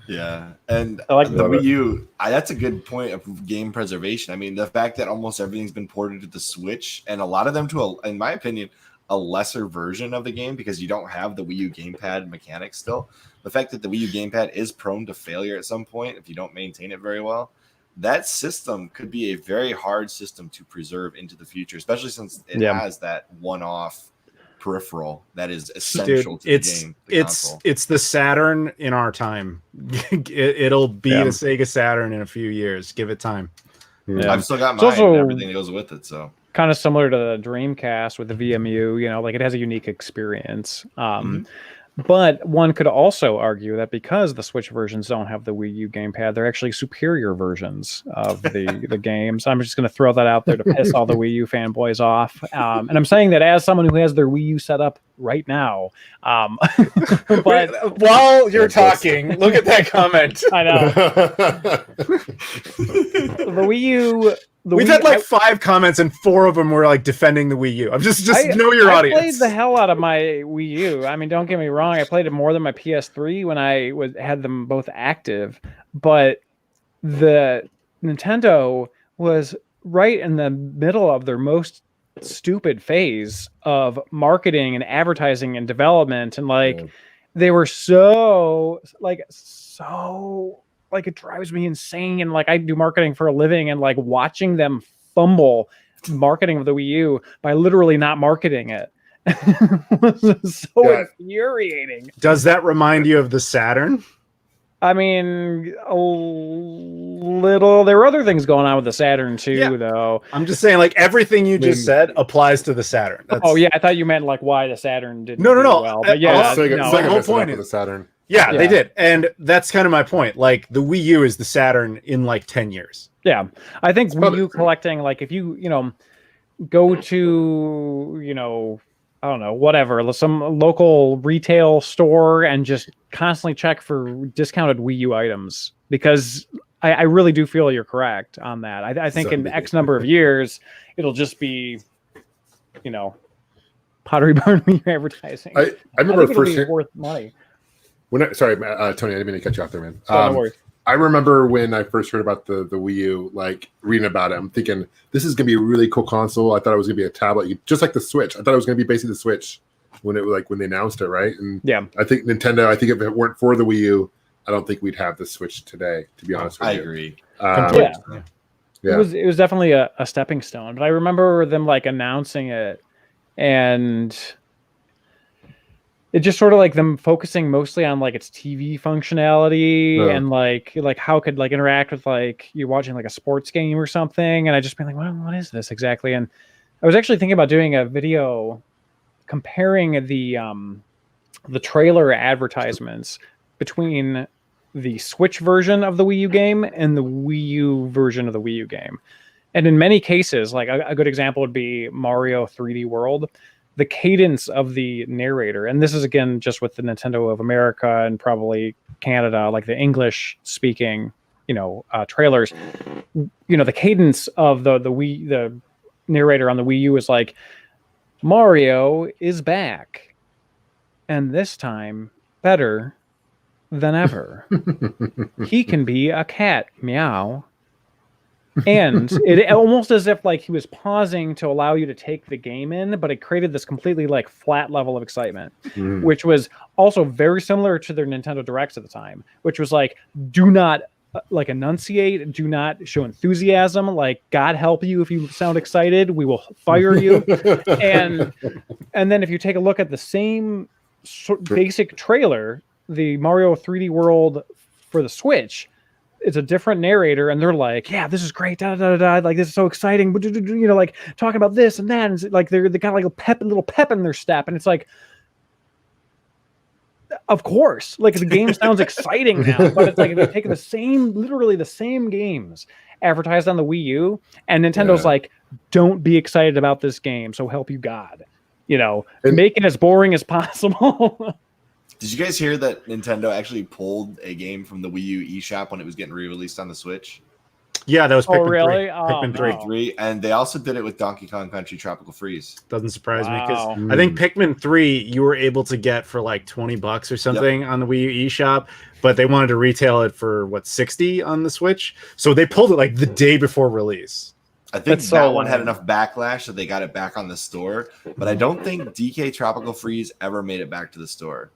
Yeah, and I like the Wii U. That's a good point of game preservation. I mean, the fact that almost everything's been ported to the Switch, and a lot of them to, in my opinion, a lesser version of the game because you don't have the Wii U gamepad mechanics still. The fact that the Wii U gamepad is prone to failure at some point if you don't maintain it very well. That system could be a very hard system to preserve into the future, especially since it has that one-off peripheral that is essential to the game. It's the Saturn in our time. It'll be the Sega Saturn in a few years. Give it time. Yeah. I've still got mine and everything that goes with it. So kind of similar to the Dreamcast with the VMU, like it has a unique experience. But one could also argue that because the Switch versions don't have the Wii U gamepad, they're actually superior versions of the games. I'm just going to throw that out there to piss all the Wii U fanboys off. And I'm saying that as someone who has their Wii U set up right now. But while you're talking, look at that comment. I know. The Wii U... We've had like 5 comments and 4 of them were like defending the Wii U. I'm just know your audience. I played the hell out of my Wii U. I mean, don't get me wrong. I played it more than my PS3 when I had them both active. But the Nintendo was right in the middle of their most stupid phase of marketing and advertising and development, and like they were so it drives me insane. And like I do marketing for a living, and like watching them fumble marketing of the Wii U by literally not marketing it was so infuriating. Does that remind you of the Saturn? I mean, a little. There were other things going on with the Saturn too, though. I'm just saying, like everything you just said applies to the Saturn. Oh yeah, I thought you meant like why the Saturn didn't. No. do well. But yeah, the whole point of the Saturn. Yeah, they did, and that's kind of my point. Like the Wii U is the Saturn in like 10 years. Yeah, I think Wii U collecting, like if you go to I don't know, whatever, some local retail store and just constantly check for discounted Wii U items, because I really do feel you're correct on that. I think in X number of years, it'll just be, Pottery Barn Wii U advertising. I remember first worth money. Sorry, Tony, I didn't mean to cut you off there, man. No worries. I remember when I first heard about the Wii U, like reading about it, I'm thinking this is gonna be a really cool console. I thought it was gonna be a tablet, just like the Switch. I thought it was gonna be basically the Switch when they announced it, right? And I think Nintendo. I think if it weren't for the Wii U, I don't think we'd have the Switch today. To be honest with you, I agree. It was definitely a stepping stone. But I remember them like announcing it, and it just sort of like them focusing mostly on like its TV functionality and like how it could like interact with like you're watching like a sports game or something. And I just been like, what is this exactly? And I was actually thinking about doing a video comparing the trailer advertisements between the Switch version of the Wii U game and the Wii U version of the Wii U game. And in many cases, like a good example would be Mario 3D World. The cadence of the narrator, and this is again just with the Nintendo of America and probably Canada, like the English speaking, trailers. The cadence of the narrator on the Wii U is like, Mario is back, and this time better than ever. He can be a cat, meow. And it almost as if like he was pausing to allow you to take the game in, but it created this completely like flat level of excitement, which was also very similar to their Nintendo Directs at the time, which was like, do not like enunciate, do not show enthusiasm. Like, God help you if you sound excited, we will fire you. and then if you take a look at the same basic trailer, the Mario 3D World for the Switch, it's a different narrator, and they're like, yeah, this is great, like this is so exciting, like talking about this and that, and it's like they got like a little pep in their step, and it's like, of course, like the game sounds exciting now, but it's like if you take literally the same games advertised on the Wii U, and Nintendo's like, don't be excited about this game, so help you God, make it as boring as possible. Did you guys hear that Nintendo actually pulled a game from the Wii U eShop when it was getting re-released on the Switch? Yeah, that was Pikmin 3. Really? Pikmin 3. And they also did it with Donkey Kong Country Tropical Freeze. Doesn't surprise me, because I think Pikmin 3 you were able to get for like $20 or something on the Wii U eShop, but they wanted to retail it for $60 on the Switch. So they pulled it like the day before release. I think that one had enough backlash that they got it back on the store, but I don't think DK Tropical Freeze ever made it back to the store.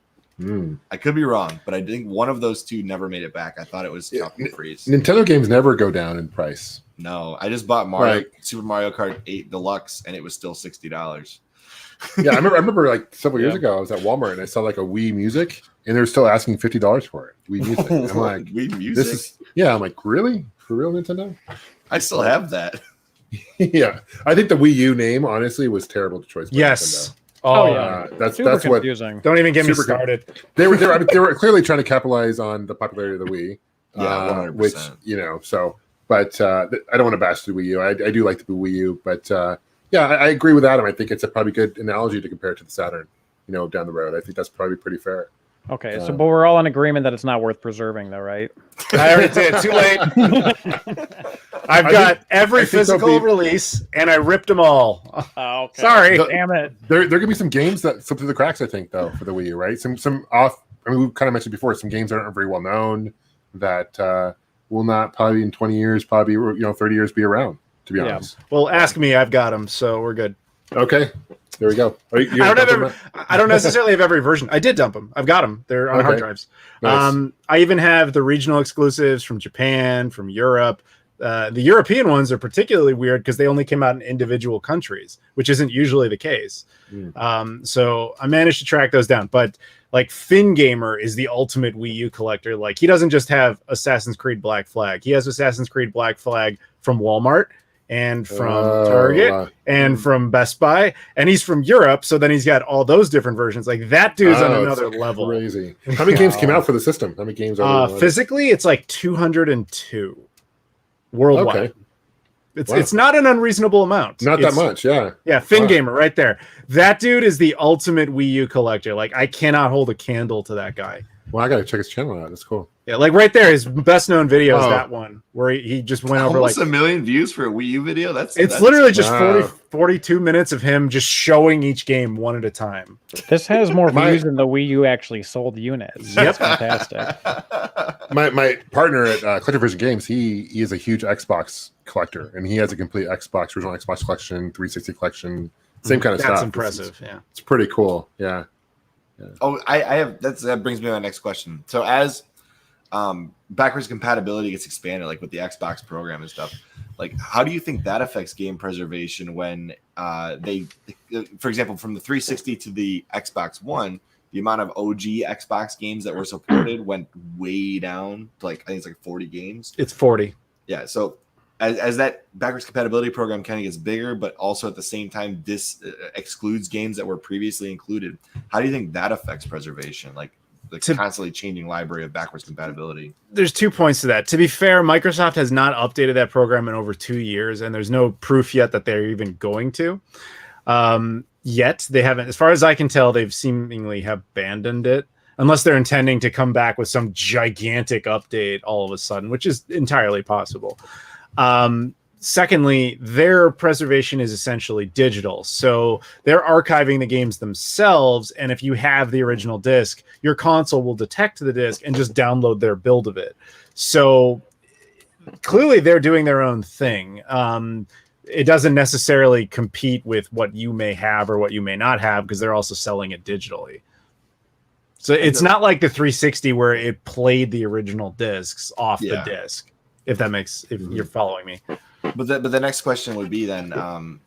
I could be wrong, but I think one of those two never made it back. I thought it was Tropical Freeze. Nintendo games never go down in price. No, I just bought Super Mario Kart 8 Deluxe, and it was still $60. Yeah, I remember like several years ago, I was at Walmart and I saw like a Wii Music, and they're still asking $50 for it. Wii Music. I'm like, Wii Music? I'm like, really? For real, Nintendo? I still have that. Yeah, I think the Wii U name honestly was terrible choice. Yes. Nintendo. That's confusing. What. Don't even get me started. They were clearly trying to capitalize on the popularity of the Wii. 100%. Which so. But I don't want to bash the Wii U. I do like the Wii U, but I agree with Adam. I think it's a probably good analogy to compare it to the Saturn. Down the road, I think that's probably pretty fair. Okay, but we're all in agreement that it's not worth preserving, though, right? I already did. Too late. I've got every physical release, and I ripped them all. Oh, okay. Sorry. Damn it. There could be some games that slip through the cracks, I think, though, for the Wii U, right? Some off. I mean, we kind of mentioned before, some games that aren't very well known that will not probably in 20 years, probably 30 years be around. To be honest. Well, ask me. I've got them, so we're good. Okay, there we go. I don't necessarily have every version. I did dump them. I've got them. They're on hard drives. Nice. I even have the regional exclusives from Japan, from Europe. The European ones are particularly weird because they only came out in individual countries, which isn't usually the case. So I managed to track those down. But like Finn Gamer is the ultimate Wii U collector. Like he doesn't just have Assassin's Creed Black Flag. He has Assassin's Creed Black Flag from Walmart and from Target and from Best Buy, and he's from Europe, so then he's got all those different versions. Like that dude's on another level. Crazy. How many games came out for the system? How many games are there? Physically, it's like 202 worldwide. Okay. It's not an unreasonable amount. Not that much, yeah. Yeah, Finn Gamer right there. That dude is the ultimate Wii U collector. Like I cannot hold a candle to that guy. Well, I gotta check his channel out. That's cool. Yeah, like right there, his best known video is that one where he just went over like almost 1 million views for a Wii U video. That's literally just 42 minutes of him just showing each game one at a time. This has more views than the Wii U actually sold units. That's fantastic. My partner at Collector Vision Games, he is a huge Xbox collector, and he has a complete original Xbox collection, 360 collection, same kind of stuff. That's impressive. It's pretty cool. Yeah. Oh, I have that brings me to my next question. So as backwards compatibility gets expanded, like with the Xbox program and stuff, like how do you think that affects game preservation when for example, from the 360 to the Xbox One, the amount of OG Xbox games that were supported went way down to like I think it's like 40 games. It's 40. Yeah. So as that backwards compatibility program kind of gets bigger, but also at the same time this excludes games that were previously included, how do you think that affects preservation? Like the constantly changing library of backwards compatibility. There's 2 points to that. To be fair, Microsoft has not updated that program in over 2 years, and there's no proof yet that they're even going to. Yet they haven't, as far as I can tell, they've seemingly have abandoned it, unless they're intending to come back with some gigantic update all of a sudden, which is entirely possible. Secondly, their preservation is essentially digital. So they're archiving the games themselves. And if you have the original disc, your console will detect the disc and just download their build of it. So clearly they're doing their own thing. It doesn't necessarily compete with what you may have or what you may not have because they're also selling it digitally. So it's not like the 360 where it played the original discs off the disc. If you're following me. But the next question would be then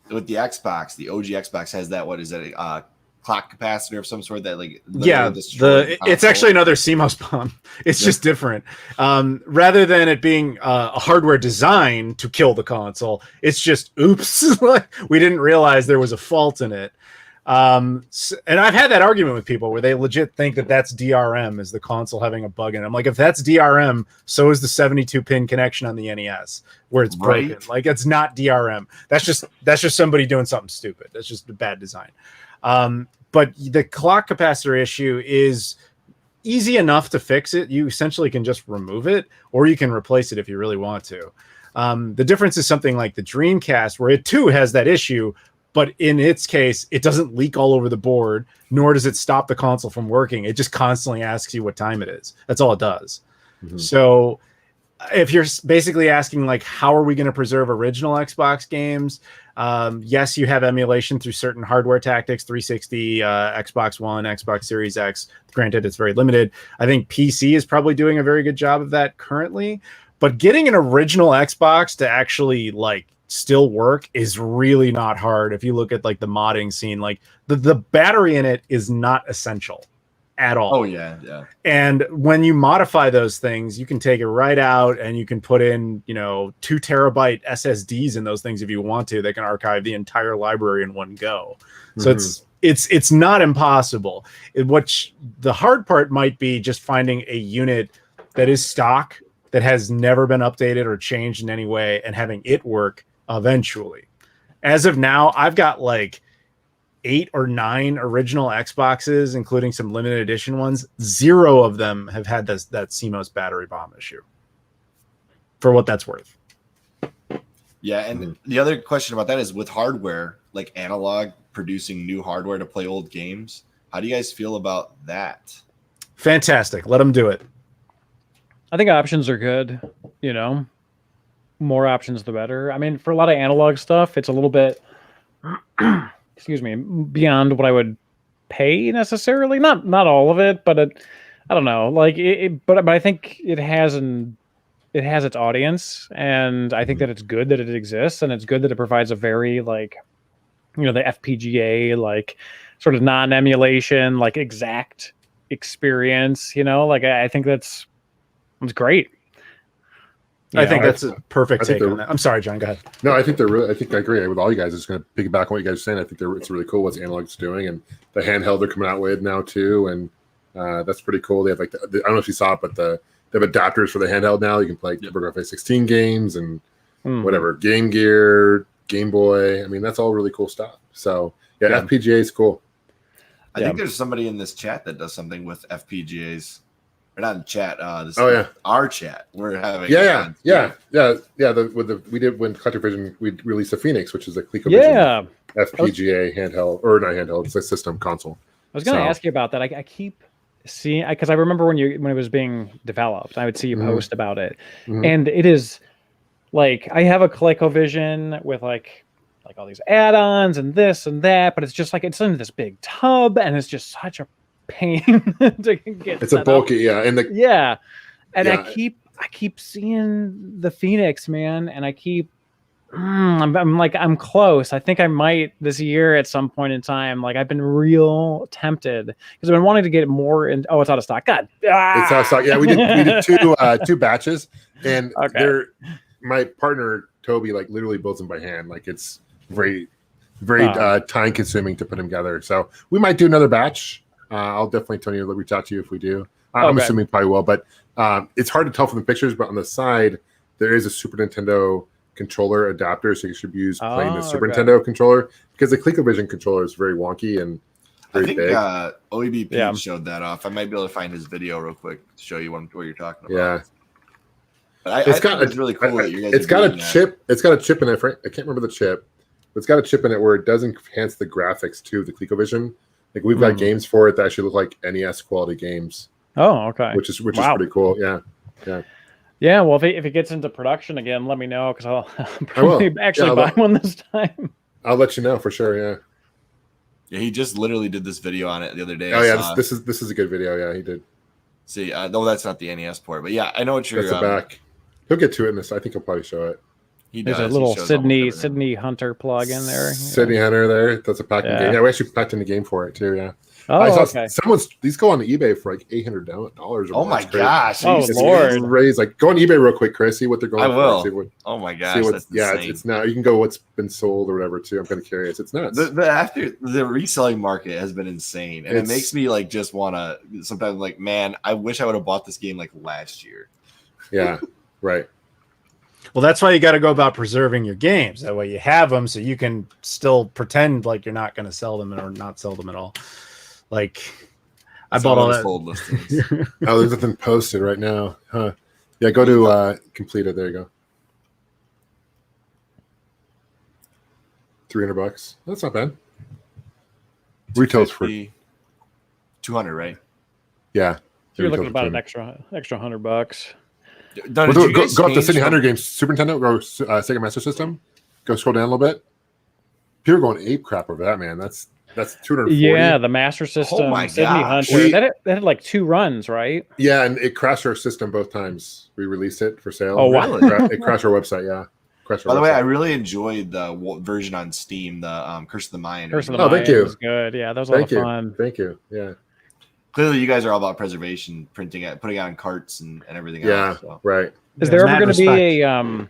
with the Xbox, the OG Xbox has that, what is it, clock capacitor of some sort that like it's actually another CMOS bomb. It's just different. Rather than it being a hardware design to kill the console, it's just oops, we didn't realize there was a fault in it. And I've had that argument with people where they legit think that that's DRM, is the console having a bug in it. I'm like, if that's DRM, so is the 72-pin connection on the NES where it's broken. Like it's not DRM. That's just somebody doing something stupid. That's just a bad design. But the clock capacitor issue is easy enough to fix it. You essentially can just remove it, or you can replace it if you really want to. The difference is something like the Dreamcast, where it too has that issue. But in its case, it doesn't leak all over the board, nor does it stop the console from working. It just constantly asks you what time it is. That's all it does. Mm-hmm. So if you're basically asking, like, how are we going to preserve original Xbox games? Yes, you have emulation through certain hardware tactics, 360, Xbox One, Xbox Series X. Granted, it's very limited. I think PC is probably doing a very good job of that currently. But getting an original Xbox to actually, like, still work is really not hard. If you look at like the modding scene, like the battery in it is not essential at all. Oh yeah. And when you modify those things, you can take it right out and you can put in 2 terabyte SSDs in those things if you want to. They can archive the entire library in one go. So it's not impossible. The hard part might be just finding a unit that is stock, that has never been updated or changed in any way, and having it work eventually. As of now, I've got like 8 or 9 original Xboxes, including some limited edition ones. 0 of them have had that CMOS battery bomb issue, for what that's worth. Yeah, and the other question about that is with hardware, like Analog producing new hardware to play old games. How do you guys feel about that? Fantastic. Let them do it. I think options are good. You know, more options the better. I mean, for a lot of analog stuff, it's a little bit, excuse me, beyond what I would pay necessarily. Not all of it, but I don't know. Like but I think it has its audience, and I think that it's good that it exists, and it's good that it provides a very like, you know, the FPGA like sort of non-emulation like exact experience. You know, like I think it's great. I think that's a perfect take on that. I'm sorry, John. Go ahead. No, I think they're really. I think I agree with all you guys. It's going to piggyback on what you guys are saying. I think it's really cool what Analog's doing, and the handheld they're coming out with now too, and that's pretty cool. They have like I don't know if you saw it, but they have adapters for the handheld now. You can play TurboGrafx 16 games and whatever, Game Gear, Game Boy. I mean, that's all really cool stuff. So yeah. FPGA is cool. I think there's somebody in this chat that does something with FPGAs. Or not in chat. Our chat. We're having. We did when CollectorVision we released the Phoenix, which is a ColecoVision FPGA handheld, or not handheld. It's a system console. I was going to ask you about that. I keep seeing, because I remember when it was being developed, I would see you post about it, and it is like I have a ColecoVision with like all these add-ons and this and that, but it's just like it's in this big tub, and it's just such a pain to get. It's a bulky, and I keep seeing the Phoenix, man, and I keep I'm close. I think I might this year at some point in time. Like I've been real tempted because I've been wanting to get more in. Oh, it's out of stock. God, it's out of stock. Yeah, we did two batches, and my partner Toby like literally builds them by hand. Like it's very time consuming to put them together. So we might do another batch. I'll definitely tell you to reach out to you if we do. I'm assuming probably will, but it's hard to tell from the pictures. But on the side, there is a Super Nintendo controller adapter, so you should use playing the Super Nintendo controller because the ColecoVision controller is very wonky and very big. OEBP showed that off. I might be able to find his video real quick to show you what you're talking about. Yeah, but it's really cool that you guys. It's got a chip. It's got a chip in it. I can't remember the chip, but it's got a chip in it where it does enhance the graphics to the ColecoVision. Like we've got games for it that actually look like NES quality games. Oh, okay. Which is pretty cool. Yeah. Yeah. Well, if it gets into production again, let me know because I'll probably actually buy one this time. I'll let you know for sure. Yeah. Yeah, he just literally did this video on it the other day. Oh yeah, this is a good video. Yeah, he did. See, no, that's not the NES port, but yeah, I know what you're. That's the back. He'll get to it in this. I think he'll probably show it. There's a little Sydney Hunter plug in there. Sydney Hunter there. That's a packing game. Yeah, we actually packed in the game for it too. Yeah. Oh, okay. These go on eBay for like $800. Oh my gosh! Oh Lord! Raised like go on eBay real quick, Chris. See what they're going. I will. Oh my gosh! It's now you can go what's been sold or whatever too. I'm kind of curious. It's nuts. The reselling market has been insane, and it makes me like just want to sometimes like, man, I wish I would have bought this game like last year. Yeah. Right. Well, that's why you got to go about preserving your games. That way you have them so you can still pretend like you're not going to sell them or not sell them at all. Like, I bought all that. Old listings. Oh, there's nothing posted right now. Huh. Yeah, go to completed. There you go. $300. That's not bad. Retails for 200, right? Yeah. So you're looking at about an extra $100. Go up to Sydney Hunter Games, Super Nintendo, or Sega Master System. Go scroll down a little bit. People are going ape crap over that, man. That's 240. Yeah, the Master System. Oh my Sydney Hunter. That had like 2 runs, right? Yeah, and it crashed our system both times. We released it for sale. Oh wow! It crashed our website. Yeah. By the way, I really enjoyed the version on Steam, the Curse of the Mind. Curse of the Mind. Thank you. Was good. Yeah, that was a lot of fun. Thank you. Yeah. Clearly, you guys are all about preservation, putting it on carts and everything else. So. Right. Is there ever going to be a?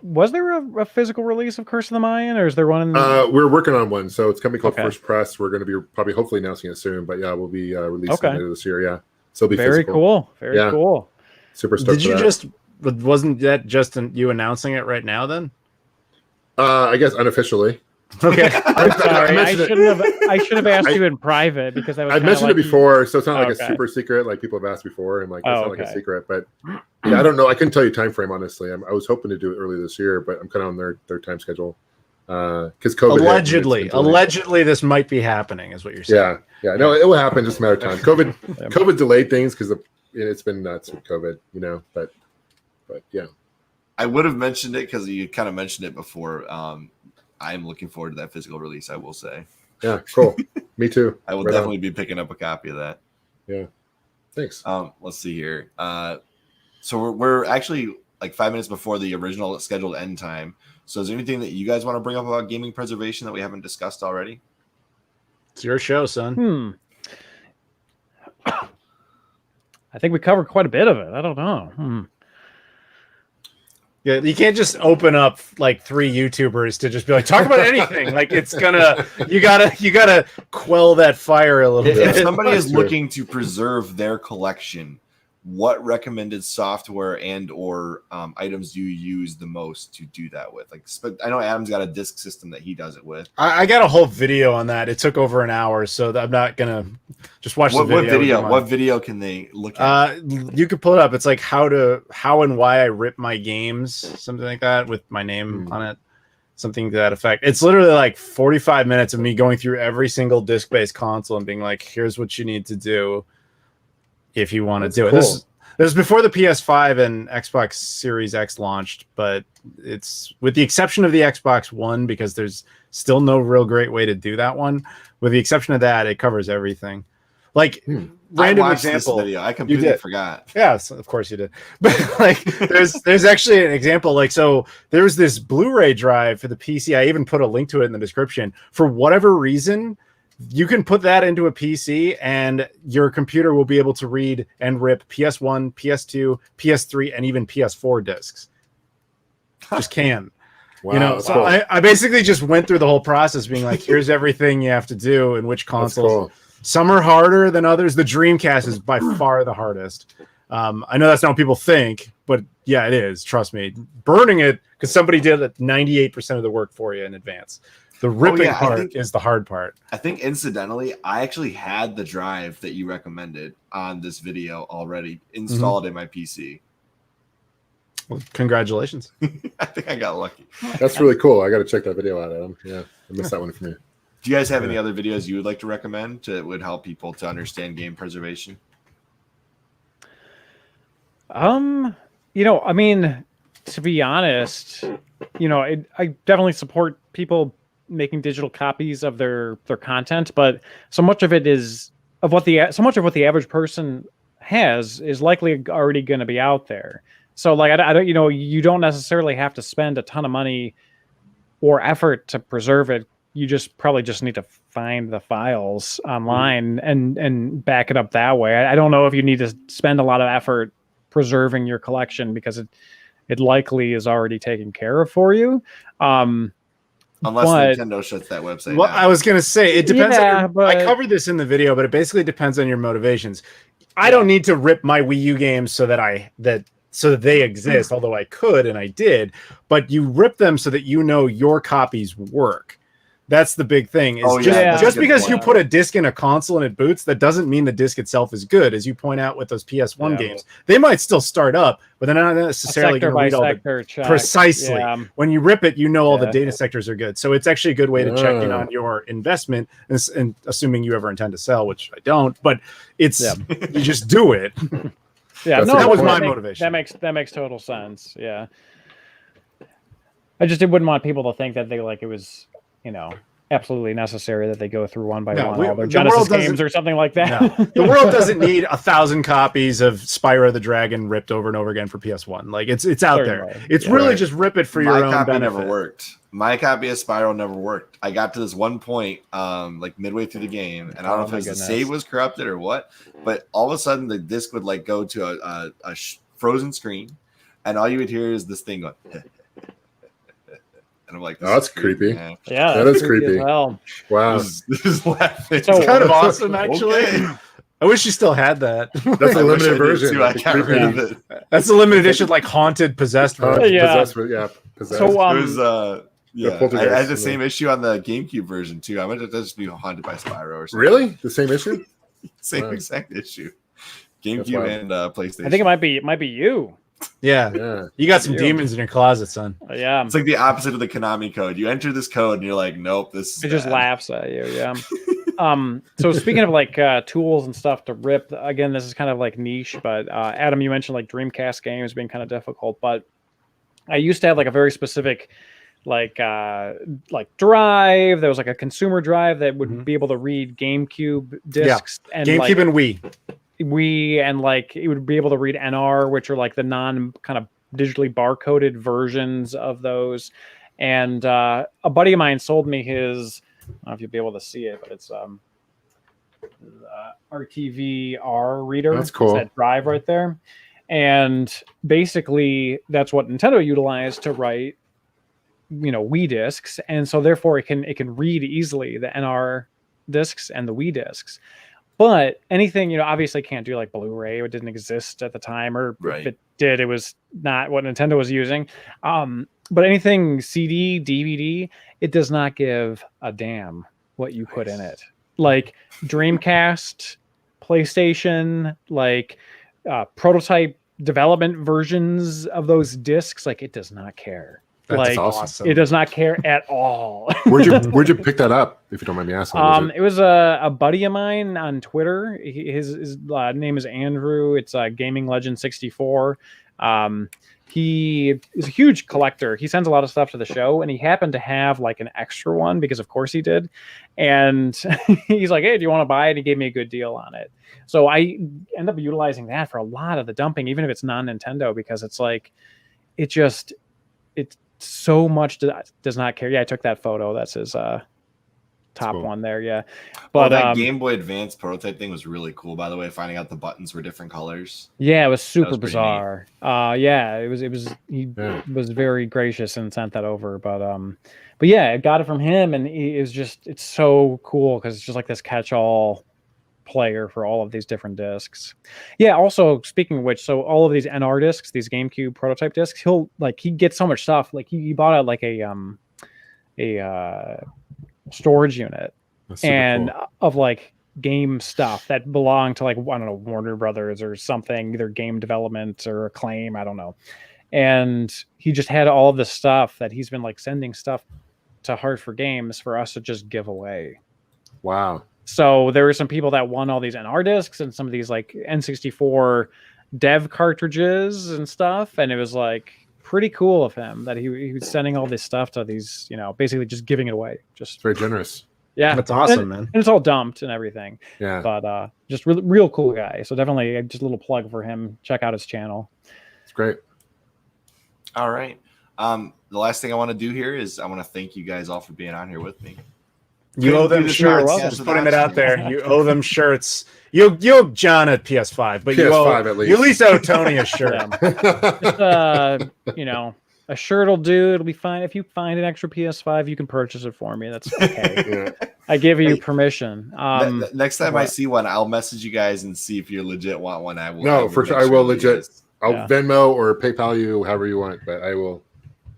Was there a physical release of Curse of the Mayan, or is there one? We're working on one, so it's a company called First Press. We're going to be probably hopefully announcing it soon, but yeah, we'll be releasing it later this year. Yeah, so it'll be very physical. Cool. Very cool. Super stoked. Did you just? Wasn't that just you announcing it right now? Then, I guess unofficially. Okay, I'm sorry. I should have asked you in private because I mentioned it before, so it's not like a super secret like people have asked before, and like it's not like a secret. But yeah, I don't know. I couldn't tell you time frame honestly. I was hoping to do it early this year, but I'm kind of on their time schedule because COVID. Allegedly, this might be happening, is what you're saying. Yeah. No, it will happen. Just a matter of time. COVID delayed things because it's been nuts with COVID, you know, but yeah. I would have mentioned it because you kind of mentioned it before. I'm looking forward to that physical release, I will say. Yeah, cool. Me too. I will Right definitely on. be picking up a copy of that. Yeah. Thanks. Let's see here. So we're actually like 5 minutes before the original scheduled end time. So is there anything that you guys want to bring up about gaming preservation that we haven't discussed already? It's your show, son. I think we covered quite a bit of it. I don't know. Yeah, you can't just open up like 3 YouTubers to just be like, talk about anything. Like it's gonna, you gotta quell that fire a little bit. If somebody is True. looking to preserve their collection, what recommended software and or items do you use the most to do that with? Like, I know Adam's got a disk system that he does it with. I got a whole video on that. It took over an hour, so I'm not gonna just watch the video. What video can they look at? You could pull it up. It's like how and why I rip my games, something like that, with my name on it, something to that effect. It's literally like 45 minutes of me going through every single disc-based console and being like, here's what you need to do if you want to do it. Cool. This is before the PS5 and Xbox Series X launched, but it's with the exception of the Xbox One, because there's still no real great way to do that one. With the exception of that, it covers everything. Like random I watched example. this video. I completely forgot. Yes, of course you did. But like, there's actually an example. Like, so there was this Blu-ray drive for the PC. I even put a link to it in the description. For whatever reason, you can put that into a PC and your computer will be able to read and rip PS1, PS2, PS3, and even PS4 discs. Just can. Wow, You know, that's so cool. I basically just went through the whole process being like, here's everything you have to do and which That's consoles. cool. Some are harder than others. The Dreamcast is by far the hardest. I know that's not what people think, but yeah, it is. Trust me. Burning it, because somebody did 98% of the work for you in advance. The ripping part is the hard part. I think incidentally, I actually had the drive that you recommended on this video already installed in my PC. Well, congratulations. I think I got lucky. That's really cool. I got to check that video out, Adam. Yeah, I missed that one from you. Do you guys have any other videos you would like to recommend that would help people to understand game preservation? You know, I mean, to be honest, you know, I definitely support people making digital copies of their content, but so much of it is so much of what the average person has is likely already going to be out there. So like, I don't, you know, you don't necessarily have to spend a ton of money or effort to preserve it. You probably just need to find the files online and back it up that way. I don't know if you need to spend a lot of effort preserving your collection because it likely is already taken care of for you. Unless Nintendo shuts that website Well, down. I was going to say, it depends. Yeah, I covered this in the video, but it basically depends on your motivations. I don't need to rip my Wii U games so that they exist, although I could and I did. But you rip them so that you know your copies work. That's the big thing. Just because you put a disc in a console and it boots, that doesn't mean the disc itself is good. As you point out with those PS1 games, they might still start up, but they're not necessarily going to read all the check. precisely. Yeah. When you rip it, you know all the data sectors are good. So it's actually a good way to check in on your investment, and assuming you ever intend to sell, which I don't. But it's you just do it. Yeah, that was my motivation. That makes total sense. Yeah, I just wouldn't want people to think that it was, you know, absolutely necessary that they go through one by one all their Genesis games or something like that. No. The world doesn't need 1,000 copies of Spyro the Dragon ripped over and over again for PS1. Like it's out there. It's really just rip it for your own benefit. Never worked. My copy of Spyro never worked. I got to this one point, like midway through the game, and I don't know if it was the save was corrupted or what, but all of a sudden the disc would like go to a frozen screen, and all you would hear is this thing going. And I'm like, oh, that's creepy. Yeah, that is creepy. Well. Wow, this is laughing. So, it's kind of awesome, actually. Okay. I wish you still had that. That's a limited version. Too. I can't read it. That's a limited edition, like haunted, possessed version. Possessed. So it was I had the same issue on the GameCube version too. I might just be haunted by Spyro or something. Really? The same issue? Same exact issue. GameCube and PlayStation. I think it might be you. Yeah. You got some demons in your closet, son. Yeah. It's like the opposite of the Konami code. You enter this code and you're like, nope, this is It just laughs at you. Yeah. So speaking of like tools and stuff to rip, again, this is kind of like niche, but Adam, you mentioned like Dreamcast games being kind of difficult, but I used to have like a very specific like drive. There was like a consumer drive that would be able to read GameCube discs and GameCube like, and Wii, and like it would be able to read NR, which are like the non kind of digitally barcoded versions of those. And a buddy of mine sold me his, I don't know if you'll be able to see it, but it's RTV-R reader. That's cool. It's that drive right there. And basically that's what Nintendo utilized to write, Wii discs. And so therefore it can read easily the NR discs and the Wii discs. But anything, obviously can't do like Blu-ray. It didn't exist at the time, or if it did, it was not what Nintendo was using. But anything CD, DVD, it does not give a damn what you put in it. Like Dreamcast, PlayStation, like prototype development versions of those discs, like it does not care. That's awesome. It does not care at all. Where'd you pick that up, if you don't mind me asking? It was a buddy of mine on Twitter. His name is Andrew. It's Gaming Legend 64. He is a huge collector. He sends a lot of stuff to the show, and he happened to have like an extra one because of course he did. And he's like, "Hey, do you want to buy it?" He gave me a good deal on it. So I end up utilizing that for a lot of the dumping, even if it's non-Nintendo, because it's like, it's so much does not care. Yeah, I took that photo. That's his top one there. Yeah, but that Game Boy Advance prototype thing was really cool, by the way. Finding out the buttons were different colors. Yeah, it was super bizarre. Yeah, it was. He was very gracious and sent that over. But yeah, I got it from him, and it's so cool because it's just like this catch-all player for all of these different discs. Yeah, also speaking of which, so all of these NR discs, these GameCube prototype discs, he gets so much stuff. Like he bought out like a storage unit and cool. Of like game stuff that belonged to like, I don't know, Warner Brothers or something, either game development or Acclaim, I don't know. And he just had all of this stuff that he's been like sending stuff to Hard4Games for us to just give away. Wow. So there were some people that won all these NR discs and some of these like N64 dev cartridges and stuff. And it was like pretty cool of him that he was sending all this stuff to these, basically just giving it away. Just very generous. Yeah. That's awesome, man. And it's all dumped and everything. Yeah. But just real cool guy. So definitely just a little plug for him. Check out his channel. It's great. All right. The last thing I want to do here is I want to thank you guys all for being on here with me. You owe them shirts. Just putting it out there. You owe them shirts. You owe John a PS5, but PS5 at least. You at least owe Tony a shirt. Just, a shirt will do. It'll be fine. If you find an extra PS5, you can purchase it for me. That's okay. I give you permission. Next time I see one, I'll message you guys and see if you legit want one. I will. No, for sure. I will legit. I'll Venmo or PayPal you however you want, but I will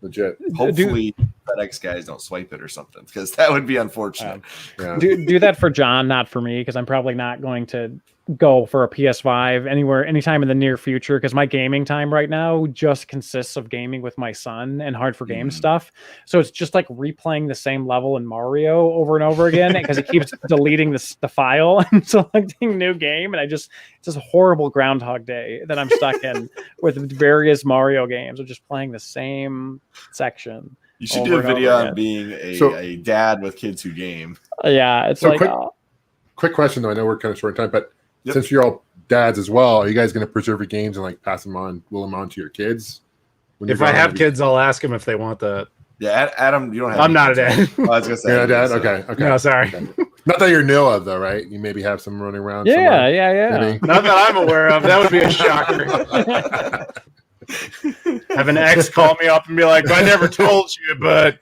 legit. Hopefully FedEx guys don't swipe it or something, because that would be unfortunate. Do that for John, not for me, because I'm probably not going to go for a PS5 anytime in the near future, because my gaming time right now just consists of gaming with my son and Hard4Games stuff. So it's just like replaying the same level in Mario over and over again because it keeps deleting the file and selecting new game, and it's just a horrible Groundhog Day that I'm stuck in with various Mario games of just playing the same section. You should do a video on being a dad with kids who game. Yeah, it's quick question though. I know we're kind of short on time, but since you're all dads as well, are you guys going to preserve your games and like pass them on, will them on to your kids? If I have kids, I'll ask them if they want the. Yeah, Adam, you don't have. I'm not a dad. I was gonna say, you're not a dad. Okay. No, sorry. Okay. Not that you know of, though, right? You maybe have some running around. Yeah. Maybe. Not that I'm aware of. That would be a shocker. Have an ex call me up and be like, "I never told you," but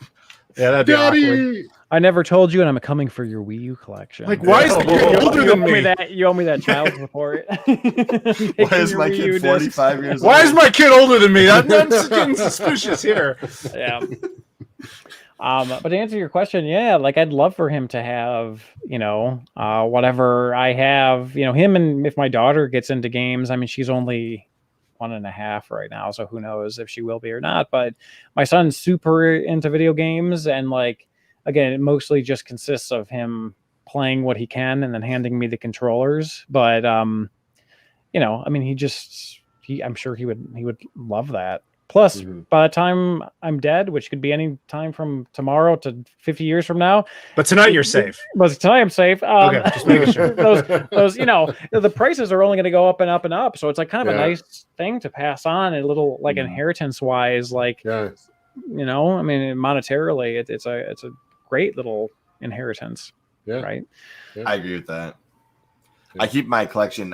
that'd be awkward. I never told you, and I'm coming for your Wii U collection. Like, why is the kid older than me? You owe me that child support. Why is my kid 45 years old? Why is my kid older than me? I'm getting suspicious here. Yeah. But to answer your question, like I'd love for him to have, whatever I have, him, and if my daughter gets into games, I mean, she's only 1.5 right now, so who knows if she will be or not. But my son's super into video games, and like, again, it mostly just consists of him playing what he can and then handing me the controllers. But you know, I mean, I'm sure he would love that. Plus, by the time I'm dead, which could be any time from tomorrow to 50 years from now. But tonight you're safe. But tonight I'm safe. Okay, just making sure. those, you know, the prices are only going to go up and up and up. So it's like kind of a nice thing to pass on, a little like inheritance wise, like, you know, I mean, monetarily, it's a great little inheritance. Yeah. Right. Yeah. I agree with that. Yeah. I keep my collection,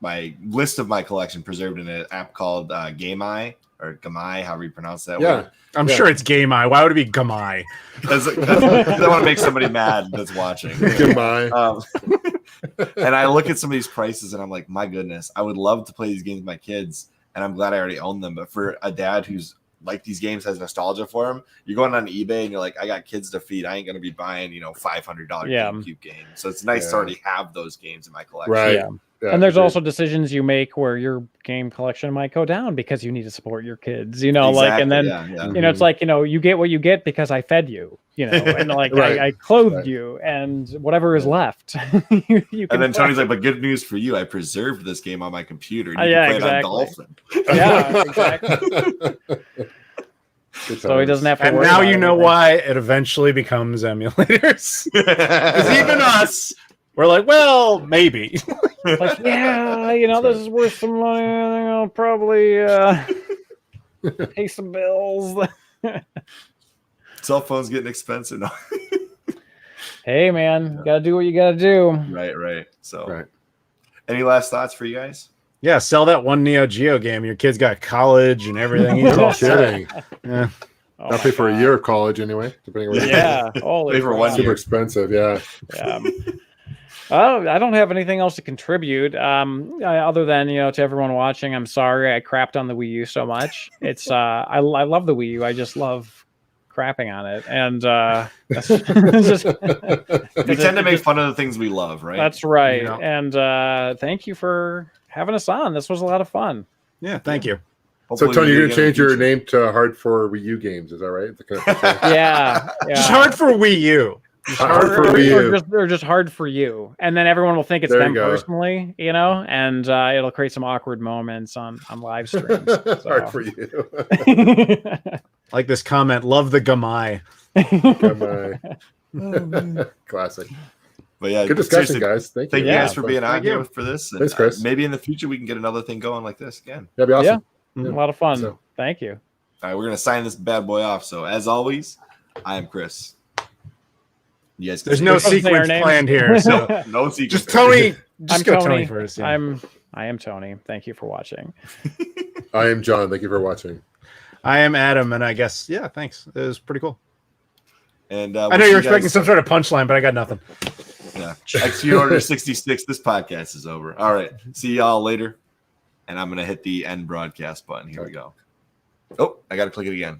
my list of my collection preserved in an app called Gamai or Gamai, however you pronounce that word. I'm sure it's Gamai. Why would it be Gamai? Because I want to make somebody mad that's watching. Gamai. And I look at some of these prices and I'm like, my goodness, I would love to play these games with my kids, and I'm glad I already own them. But for a dad who's like these games, has nostalgia for them, you're going on eBay and you're like, I got kids to feed. I ain't going to be buying, you know, $500 GameCube games. So it's nice to already have those games in my collection. Right. Yeah. Yeah, and there's also decisions you make where your game collection might go down because you need to support your kids, you know, like, and then, you know, it's like, you know, you get what you get because I fed you, you know, and like I clothed you, and whatever is left. you and then Tony's like, but good news for you, I preserved this game on my computer. And you can play it on Dolphin. Yeah, exactly. So he doesn't have to. And worry now about you know why it eventually becomes emulators. Because even us, we're like, well, maybe. Like, yeah, you know, this is worth some money. I'll probably pay some bills. Cell phones getting expensive now. Hey, man, gotta do what you gotta do. Right. So, any last thoughts for you guys? Yeah, sell that one Neo Geo game. Your kid's got college and everything. He's all kidding. Yeah. I'll pay for a year of college anyway, depending on where pay for 1 year. Super expensive, yeah. I don't have anything else to contribute other than, you know, to everyone watching, I'm sorry I crapped on the Wii U so much. It's I love the Wii U. I just love crapping on it, and just we tend to make fun of the things we love, right? That's right. You know? And thank you for having us on. This was a lot of fun. Yeah, thank you. So Tony, you're gonna change your name to Hard for Wii U Games, is that right? Yeah. Just Hard for Wii U. Hard for Wii U. Or just hard for you, and then everyone will think it's them personally, you know, and it'll create some awkward moments on live streams. So. Hard for you. Like this comment, love the Gamai. Classic. But yeah, good discussion, guys. Thank you. Thank you guys for being on here for this. Thanks, Chris. Maybe in the future we can get another thing going like this again. That'd be awesome. Yeah. A lot of fun. So, thank you. All right, we're gonna sign this bad boy off. So as always, I am Chris. You guys, there's no sequence planned here. So no sequence. Just Tony. I'm Tony first. Yeah. I am Tony. Thank you for watching. I am John. Thank you for watching. I am Adam, and I guess thanks. It was pretty cool. And I know you're expecting some sort of punchline, but I got nothing. Yeah. XP Order 66. This podcast is over. All right. See y'all later. And I'm gonna hit the end broadcast button. Here we go. Oh, I gotta click it again.